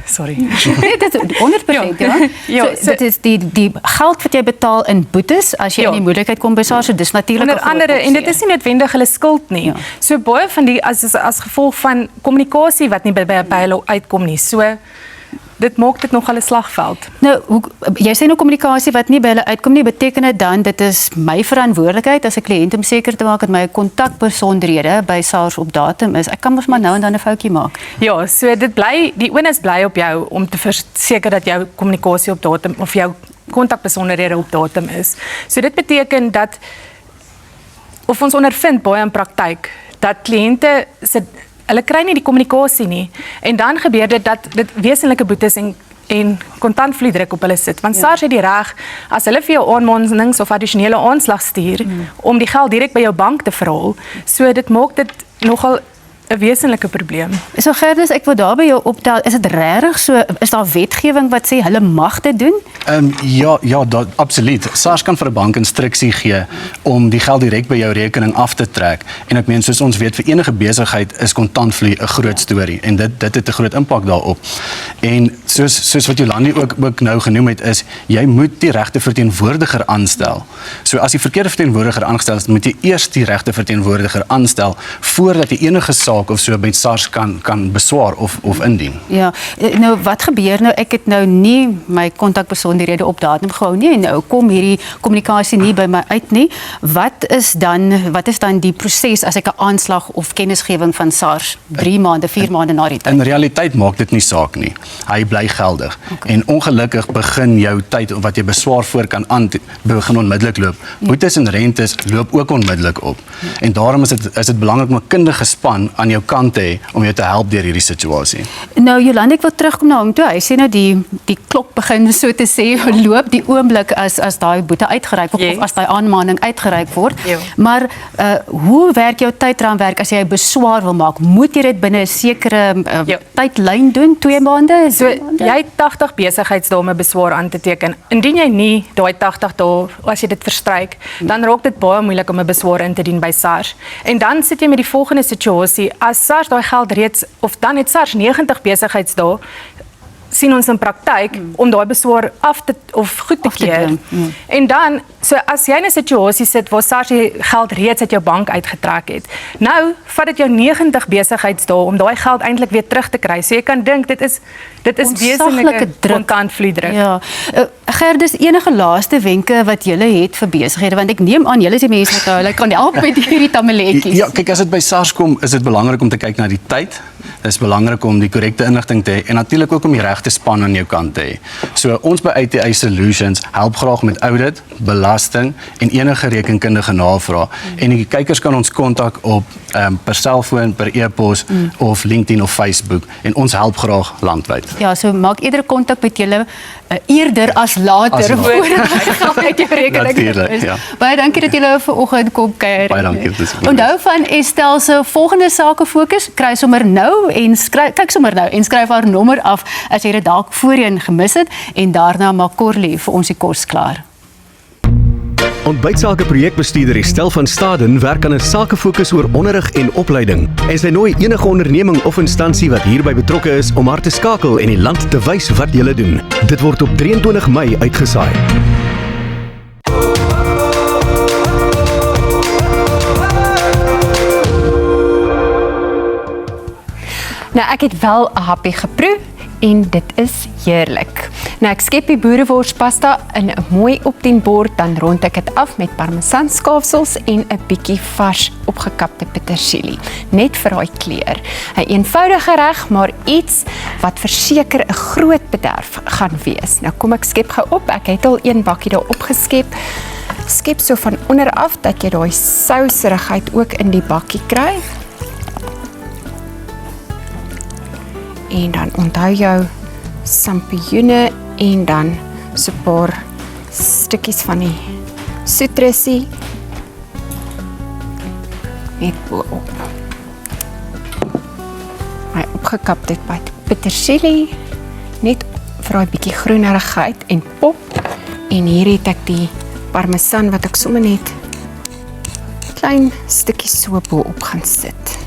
sorry. Nee, dit is 100%, ja. So, dit is die geld wat jy betaal in boetes as jy in die moeilikheid kom by SARS, so dis natuurlik onder andere en dit is nie noodwendig hulle skuld nie. So baie van die as gevolg van kommunikasie wat nie by hulle uitkom nie. So dit maak dit nog 'n slagveld. Nou, jy sê nou kommunikasie wat nie by hulle uitkom nie, beteken dit dan dit is my verantwoordelikheid as 'n kliënt om seker te maak dat my kontakbesonderhede by SARS op datum is. Ek kan mos maar nou en dan 'n foutjie maak. Ja, so die onus bly op jou om te verseker dat jou kommunikasie op datum of jou kontakbesonderhede op datum is. So dit beteken dat of ons ondervind baie in praktyk dat kliënte hulle kry nie die kommunikasie nie en dan gebeur dit dat dit wesenlike boetes en en kontantvloeidruk op hulle sit. Want SARS het die reg, as hulle vir jou aanmonings of addisionele aanslag stuur, om die geld direk by jou bank te verhaal. So dit maak dit nogal 'n wesenlike probleem. So Gerdus, ek wil daar by jou optel, is dit regtig so, is daar wetgewing wat sê hulle mag dit doen? Ja, absoluut. SARS kan vir 'n bank instruksie gee om die geld direk by jou rekening af te trek. En ek meen, soos ons weet, vir enige besigheid is kontantvloei 'n groot storie en dit het 'n groot impak daarop. En soos wat Jolandi ook nou genoem het, is jy moet die regte verteenwoordiger aanstel. So as die verkeerde verteenwoordiger aangestel is, moet jy eers die regte verteenwoordiger aanstel voordat jy enige saak of so met SARS kan beswaar of indien. Ja, nou wat gebeur nou, ek het nou nie my kontakbesonderhede op datum gehou nie en nou kom hierdie kommunikasie nie by my uit nie. Wat is dan die proses as ek 'n aanslag of kennisgewing van SARS 3 maande, 4 maande na die tyd? In realiteit maak dit nie saak nie. Hy bly geldig. En ongelukkig begin jou tyd wat jy beswaar voor kan begin onmiddellik loop. Boetes en rentes loop ook onmiddellik op. En daarom is dit belangrik om 'n kundige span aan jou kant te hê om jou te help deur hierdie situasie. Nou Jolande, ek wil terugkom na hom toe. Hy sê nou die klok begin so te sê loop die oomblik as daai boete uitgereik word of as daai aanmaning uitgereik word. Maar hoe werk jou tydraamwerk as jy 'n beswaar wil maak? Moet jy dit binne 'n sekere tydlyn doen, 2 maande? So jy het 80 besigheidsdae om 'n beswaar aan te teken. Indien jy nie daai 80 dae as jy dit verstryk, dan raak dit baie moeilik om 'n beswaar in te dien by SARS. En dan sit jy met die volgende situasie, as SARS daai geld reeds, of dan het SARS 90 besigheidsdae, sien ons in praktyk om daai beswaar goed te keer. En dan, so as jy in 'n situasie sit waar SARS die geld reeds uit jou bank uitgetrek het, nou vat dit jou 90 besigheidsdae om daai geld eintlik weer terug te kry. So jy kan dink dit is wesenlike kontantvloeidruk. Ja. Gerdus, enige laaste wenke wat julle het vir besighede, want ek neem aan julle is die mense wat hulle kan help met hierdie tamaletjies. Ja, kyk, as dit by SARS kom, is dit belangrik om te kyk na die tyd. Dit is belangrik om die korrekte inligting te hê en natuurlik ook om die regte span aan jou kant te hê. So ons by ATI Solutions help graag met audit, belasting en enige rekenkundige navraag. En die kykers kan ons kontak op per selfoon, per e-pos of LinkedIn of Facebook en ons help graag landwyd. Ja, so maak eerder kontak met julle eerder as later voordat jy geld uit jou rekening is. Ja. Baie dankie dat julle vanoggend kom kuier. Baie dankie. Onthou van Estel se volgende sake fokus, kyk sommer nou en skryf haar nommer af as jy dit dalk voorheen gemis het en daarna maak Corlie vir ons die kos klaar. Ontbytsake projekbestuurder Estel van Staden werk aan 'n sakefokus oor onderrig en opleiding. En sy nooi enige onderneming of instansie wat hierby betrokke is om haar te skakel en die land te wys wat julle doen. Dit word op 23 Mei uitgesaai. Nou ek het wel 'n happie geproe en dit is heerlik. Nou ek skep die boereworspasta in 'n mooi op 10 bord, dan rond ek dit af met parmesanskaafsels en 'n bietjie vars opgekapte petersilie, net vir daai kleur. 'n Eenvoudige reg, maar iets wat verseker 'n groot bederf gaan wees. Nou kom ek skep gou op. Ek het al 1 bakkie daar opgeskep. Skep so van onder af dat jy daai souserigheid ook in die bakkie kry. En dan onthou jou sampioene en dan so 'n paar stukkies van die sitrusie net bo-op. My opgekap dit by petersilie net vir 'n bietjie groenerigheid en pop. En hier het ek die parmesan wat ek sommer net klein stukkies so bo-op gaan sit.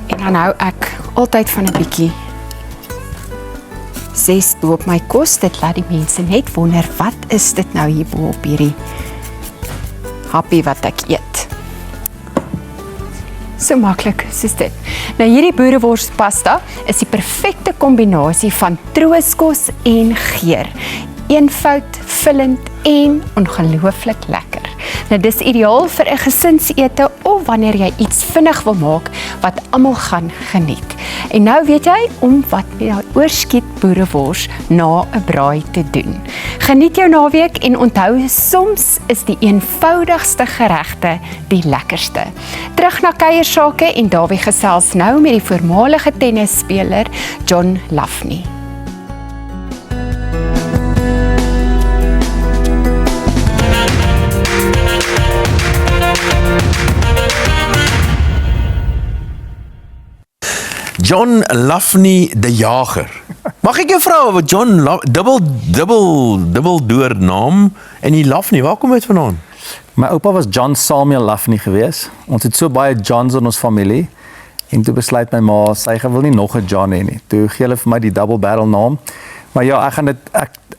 En dan hou ek altyd van 'n bietjie zest op my kos. Dit laat die mense net wonder, wat is dit nou hier bo op hierdie happie wat ek eet. So maklik soos dit. Nou hierdie boereworspasta is die perfekte kombinasie van trooskos en geur. eenvoud, vullend en ongelooflik lekker. Nou dis ideaal vir 'n gesinsete of wanneer jy iets vinnig wil maak wat almal gaan geniet. En nou weet jy om wat met daai oorskiet boerewors na 'n braai te doen. Geniet jou naweek en onthou soms is die eenvoudigste geregte die lekkerste. Terug na kuiersake en Dawie gesels nou met die voormalige tennisspeler John Lafnie. John Lafnie die Jager. Mag ek jou vra wat John dubbel door naam en die Lafnie, waar kom dit vandaan? My oupa was John Samuel Lafnie gewees. Ons het so baie Johns in ons familie en toe besluit my ma, sy wil nie nog 'n John hê nie. Toe gee hulle vir my die double barrel naam. Maar ja,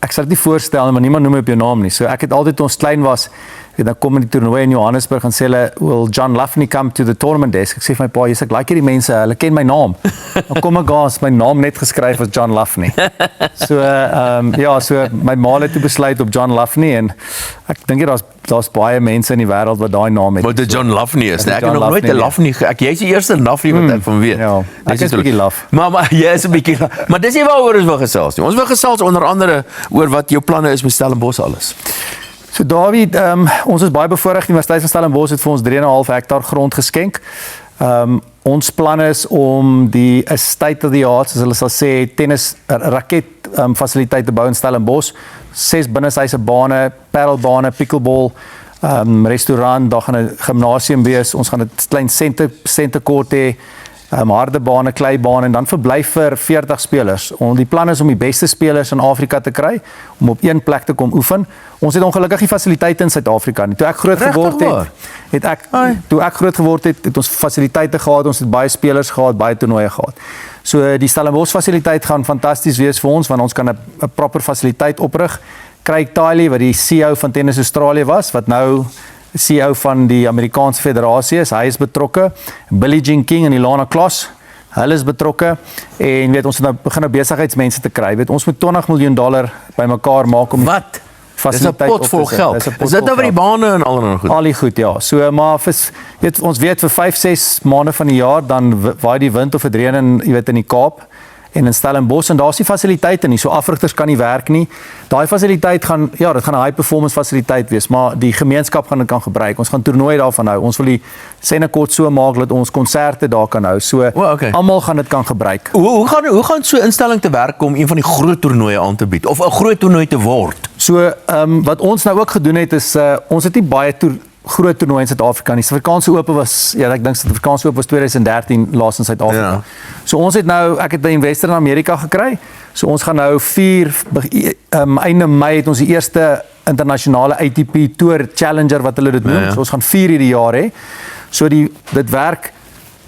ek sal dit nie voorstel, maar niemand noem my op jou naam nie. So ek het altyd toe ons klein was, dan kom in die toernooi in Johannesburg en sê hulle, will John Lafnie come to the tournament desk? Ek sê vir my pa, ek like hierdie mense, hulle ken my naam. Dan kom ek gas, my naam net geskryf as John Lafnie. So so my ma het toe besluit op John Lafnie en ek dink daar's baie mense in die wêreld wat daai naam het. Wat die John Lafnie is. Ek het nog nooit 'n Lafnie, jy's die eerste Lafnie wat ek van weet. Ja, ek is 'n bietjie laf. Maar jy is 'n bietjie laf. Maar dis nie waaroor ons wil gesels nie. Ons wil gesels onder andere oor wat jou planne is met Stellenbosch alles. So David, ons is baie bevoorreg, die Universiteit van Stellenbosch het vir ons 3,5 hektaar grond geskenk. Ons plan is om die state of the art, soos hulle sal sê, tennis raket fasiliteite bou in Stellenbosch. 6 binneshuise bane, paddlebane, pickleball, restaurant, daar gaan 'n gimnasium wees. Ons gaan 'n klein sentekort hê, harde bane, kleibane en dan verblyf vir 40 spelers. Die plan is om die beste spelers in Afrika te kry om op een plek te kom oefen. Ons het ongelukkig nie fasiliteite in Suid-Afrika nie. Toe ek groot geword het, het ons fasiliteite gehad, ons het baie spelers gehad, baie toernooie gehad. So die Stellenbosch fasiliteit gaan fantasties wees vir ons want ons kan 'n proper fasiliteit oprig. Craig Tiley wat die CEO van Tennis Australië was, wat nou CEO van die Amerikaanse Federasie is, hy is betrokke. Billie Jean King en Ilana Kloss, hulle is betrokke en ons het nou begin besigheidsmense te kry. Ons moet $20 miljoen bymekaar maak om wat? Dis 'n pot vol geld. Is dit nou vir die bane en allerlei goed? Al die goed, ja. So maar ons weet vir 5-6 maande van die jaar dan waai die wind of dit reën in die Kaap en in Stellenbosch en daar's nie fasiliteite nie. So afrigters kan nie werk nie. Daai fasiliteit gaan dit gaan 'n high performance fasiliteit wees, maar die gemeenskap gaan dit kan gebruik. Ons gaan toernooie daarvan hou. Ons wil die Senekot so maak dat ons konserte daar kan hou. So almal gaan dit kan gebruik. Hoe gaan so 'n instelling te werk om een van die groot toernooie aan te bied of 'n groot toernooi te word? So wat ons nou ook gedoen het is ons het nie baie groot toernooi in Suid-Afrika nie. Suid-Afrikaanse Ope was, ek dink Suid-Afrikaanse Ope was 2013 laas in Suid-Afrika. Ja. So ons het nou, ek het 'n investor in Amerika gekry. So ons gaan nou einde Mei het ons die eerste internasionale ATP Tour Challenger wat hulle dit noem. So ons gaan 4 hierdie jaar hê. So dit werk,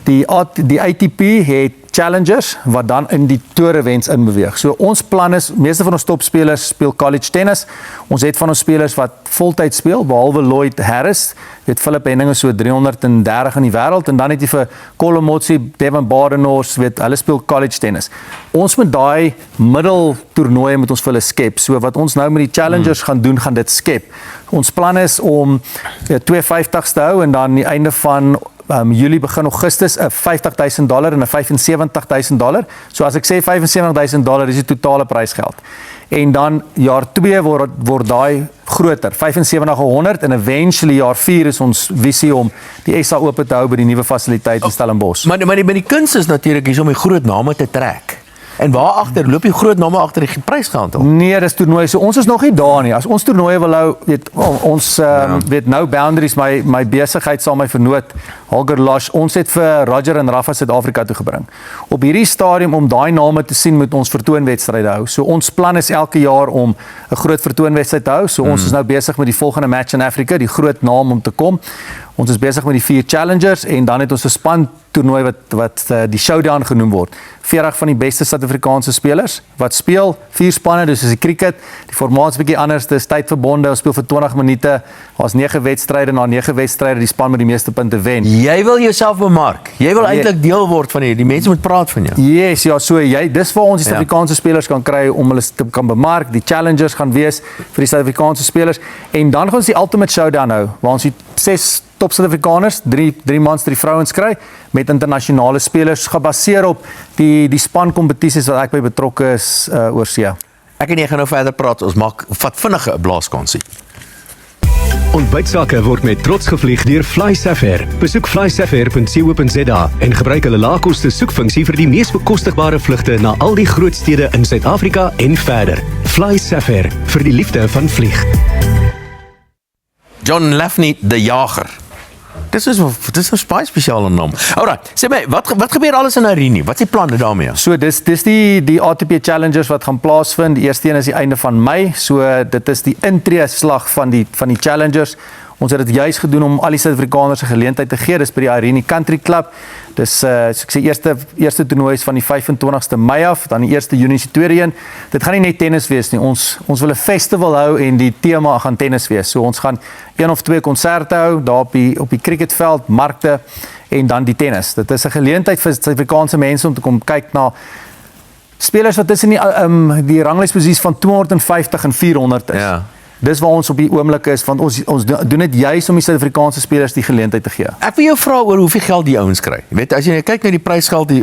die ATP het challengers wat dan in die tour events inbeweeg. So ons plan is, meeste van ons topspelers speel college tennis. Ons het van ons spelers wat voltyd speel, behalwe Lloyd Harris. Philip Henning is so 330 in die wêreld en dan het jy vir Colin Motsi, Devin Badenhorst, hulle speel college tennis. Ons moet daai middeltoernooie met ons vir hulle skep. So wat ons nou met die challengers gaan doen, gaan dit skep. Ons plan is om 250 te hou en dan die einde van Julie begin Augustus $50,000 en $75,000. So as ek sê $75,000 is die totale prysgeld. En dan jaar 2 word daai groter, 75-100 en eventually jaar 4 is ons visie om die SA Ope te hou by die nuwe fasiliteit in Stellenbosch. Maar die kuns is natuurlik hier om die groot name te trek. En waar agter loop die groot name agter die prysgeld op? Nee, dis toernooie. So ons is nog nie daar nie. As ons toernooie wil hou, ons weet nou Boundaries, my besigheid saam my vernoot Holger Lash, ons het vir Roger en Rafa Suid-Afrika toe gebring. Op hierdie stadium om daai name te sien, moet ons vertoonwedstryde hou. So ons plan is elke jaar om 'n groot vertoonwedstryd te hou. So ons is nou besig met die volgende match in Afrika, die groot naam om te kom. Ons is besig met die 4 challengers en dan het ons 'n span toernooi wat die showdown genoem word. 40 van die beste Suid-Afrikaanse spelers wat speel, 4 spanne, dus is die cricket, die formaat is bietjie anders, dis tydverbonde, ons speel vir 20 minute, daar's 9 wedstryde, na 9 wedstryde die span met die meeste punte wen. Jy wil jouself bemark. Jy wil eintlik deel word van die mense moet praat van jou. Yes, ja, so dis waar ons die Suid-Afrikaanse spelers kan kry om hulle te kan bemark, die challengers gaan wees vir die Suid-Afrikaanse spelers en dan gaan ons die ultimate showdown hou, waar ons die 6 top Suid-Afrikaners, 3 mans, 3 vrouens kry met internasionale spelers gebaseer op die span kompetisies wat ek by betrokke is oor see. Ek en jy gaan nou verder praat. Ons vat vinnige 'n blaaskansie. Ontbytsake word met trots gevlieg deur FlySafair. Besoek flysafair.co.za en gebruik hulle laagkoste soekfunksie vir die mees bekostigbare vlugte na al die groot stede in Suid-Afrika en verder. FlySafair, vir die liefde van vlieg. John Lafney, die jager. Dis is 'n baie spesiale naam. Alright, sê my, wat gebeur alles in Irene? Wat is die planne daarmee? So dis die ATP Challengers wat gaan plaasvind. Die eerste een is die einde van Mei. So dit is die intree slag van die Challengers. Ons het dit juis gedoen om al die Suid-Afrikaners 'n geleentheid te gee. Dis by die Irene Country Club. Dis so ek sê eerste toernooi is van die 25ste Mei af, dan die 1ste Junie is die tweede een. Dit gaan nie net tennis wees nie. Ons wil 'n festival hou en die tema gaan tennis wees. So ons gaan 1 of 2 konserte hou daar op die cricketveld, markte en dan die tennis. Dit is 'n geleentheid vir Suid-Afrikaanse mense om te kom kyk na spelers wat tussen die ranglysposisie van 250 en 400 is. Ja. Dis waar ons op die oomblik is, want ons doen dit juis om die Suid-Afrikaanse spelers die geleentheid te gee. Ek wil jou vra oor hoeveel geld die ouens kry. Jy weet, as jy kyk na die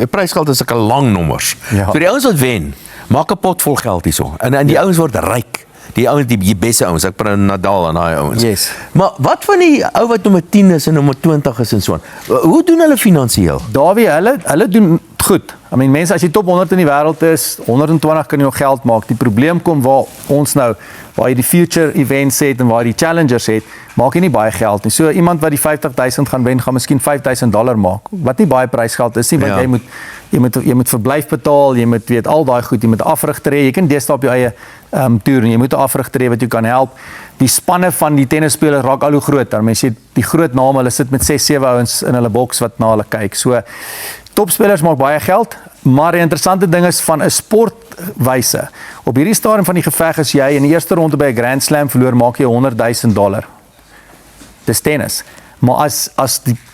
prysgeld is sulke lang nommers. Ja. So die ouens wat wen, maak 'n pot vol geld hierso. En die ouens word ryk. Die ouens, die beste ouens, ek praat Nadal en daai ouens. Yes. Maar wat van die ou wat nommer 10 is en nommer 20 is en so aan? Hoe doen hulle finansiëel? Dawie, hulle doen goed. I mean, mense, as jy top 100 in die wêreld is, 120 kan jy nog geld maak. Die probleem kom waar jy die future events het en waar jy die challengers het, maak jy nie baie geld nie. So iemand wat die 50,000 gaan wen, gaan miskien $5,000 maak. Wat nie baie prysgeld is nie, want jy moet verblyf betaal, jy moet weet al daai goed, jy moet 'n afrigter hê. Jy kan deesdae op jou eie toer en jy moet 'n afrigter hê wat jou kan help. Die spanne van die tennisspelers raak al hoe groter. Mense sê die groot name, hulle sit met 6, 7 ouens in hulle boks wat na hulle kyk. So topspelers maak baie geld, maar die interessante ding is van 'n sportwyse. Op hierdie stadium van die geveg is jy in die eerste ronde by 'n Grand Slam verloor, maak jy $100,000. Dis tennis. Maar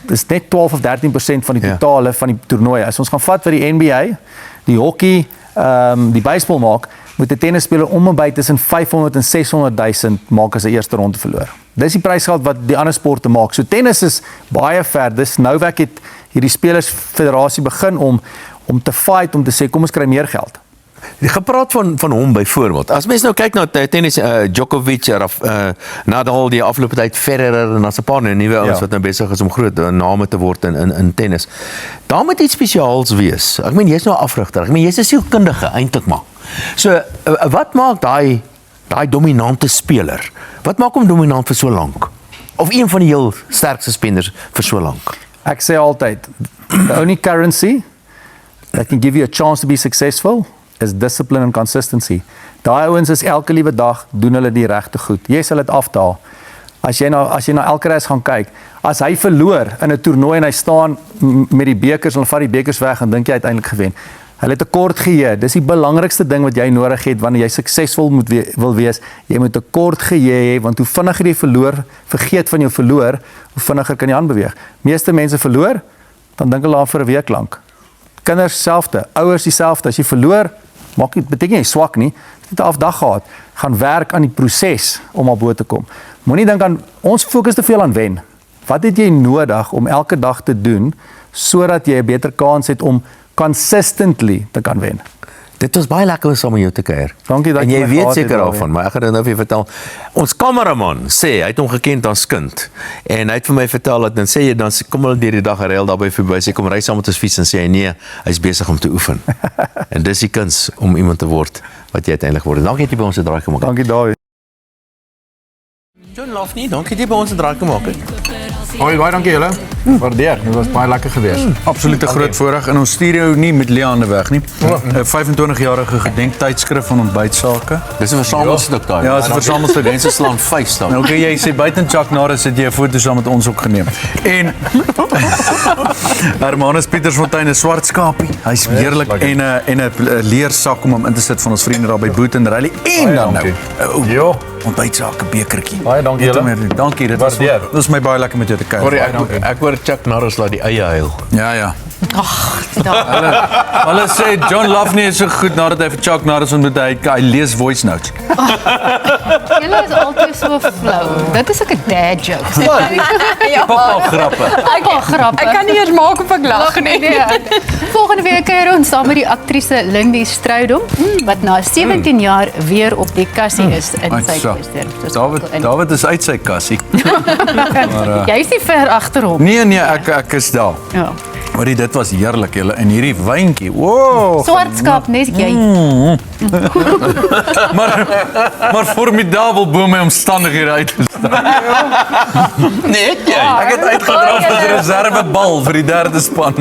dis net 12 of 13% van die totale van die toernooie. As ons gaan vat vir die NBA, die hockey, die baseball maak, moet 'n tennisspeler om en by tussen 500 en 600,000 maak as 'n eerste ronde verloor. Dis die prysgeld wat die ander sporte maak. So tennis is baie ver. Dis Novak het hierdie spelersfederasie begin om te fight, om te sê kom ons kry meer geld. Die gepraat van hom byvoorbeeld. As mens nou kyk na tennis, Djokovic, Nadal die afgelope tyd, Federer en daar's 'n paar nuwe ouens wat nou besig is om groot name te word in tennis. Daar moet iets spesiaals wees. Ek meen jy's nou 'n afrigter. Ek meen jy's 'n sielkundige eintlik maar. So wat maak daai dominante speler? Wat maak hom dominant vir so lank? Of een van die heel sterkste spelers vir so lank? Ek sê altyd, the only currency that can give you a chance to be successful is discipline and consistency. Daai ouens is elke liewe dag doen hulle die regte goed. Jy sal dit afdaal. As jy na Alcaraz gaan kyk, as hy verloor in 'n toernooi en hy staan met die bekers en vat die bekers weg en dink jy uiteindelik gewen. Hulle het 'n kort geheue. Dis die belangrikste ding wat jy nodig het wanneer jy suksesvol wil wees. Jy moet 'n kort geheue hê, want hoe vinniger jy vergeet van jou verloor, hoe vinniger kan jy aanbeweeg. Meeste mense verloor, dan dink hulle daar vir 'n week lank. Kinders selfde, ouers dieselfde. As jy verloor, beteken jy swak nie. Jy het 'n afdag gehad. Gaan werk aan die proses om op bo te kom. Moenie dink aan ons fokus te veel aan wen. Wat het jy nodig om elke dag te doen sodat jy 'n beter kans het om consistently te kan wen? Dit was baie lekker om saam met jou te kuier. Dankie dat en jy jy my weet gehad het, seker Dawie. daarvan, maar ek gaan dit nou vir jou vertel. Ons kameraman sê hy het hom geken as kind en hy het vir my vertel dat dan sê jy dan kom hulle deur die dag gereël daarby verby sê kom ry saam met ons fiets en sê hy nee, hy's besig om te oefen. En dis die kuns om iemand te word wat jy uiteindelik word. Dankie dat jy by ons 'n draai gemaak het. Dankie Dawie. John Lafney, dankie dat jy by ons 'n draai gemaak het. Baie dankie julle. Waardeer. Dit was baie lekker geweest. Absoluut 'n groot voorreg in ons studio nie met Leanne weg nie. 'n 25-jarige gedenktydskrif van ontbytsake. Dis 'n versamelstuk daai. Ja, dis 'n versamelstuk. Mense slaan vuis dan. Nou, okay, jy sê buite Chuck Norris het jy 'n foto saam met ons ook geneem. En Hermanus Pietersfontein 'n swart skapie. Hy's heerlik en 'n leersak om hom in te sit van ons vriende daar by Boot and Rally. En dan nou. Ja, ontbytsake bekertjie. Baie dankie julle. Dankie, dit was my baie lekker met jou te kuier. Sorry, ek hoor Chuck Norris laat die eie huil. Ja. Hulle sê John Loughney is so goed nadat hy vir Chuck Norris ontmoet hy lees voice notes. Julle is altyd so flou. Dit is 'n dad joke. Papa grappe. Ek kan nie eers maak of ek lag nie. Volgende week kuier ons saam met die aktrise Lindy Strydom wat na 17 jaar weer op die kassie is in sy kluster. David is uit sy kassie. Jy is nie ver agter hom. Nee, ek is daar. Ja. Maar dit was heerlik julle en hierdie wyntjie. Wow. Swartskap, nes jy. maar formidabel bo my omstandighede uitgestaan. Net jy. Ek het uitgedraf as reservebal vir die derde span.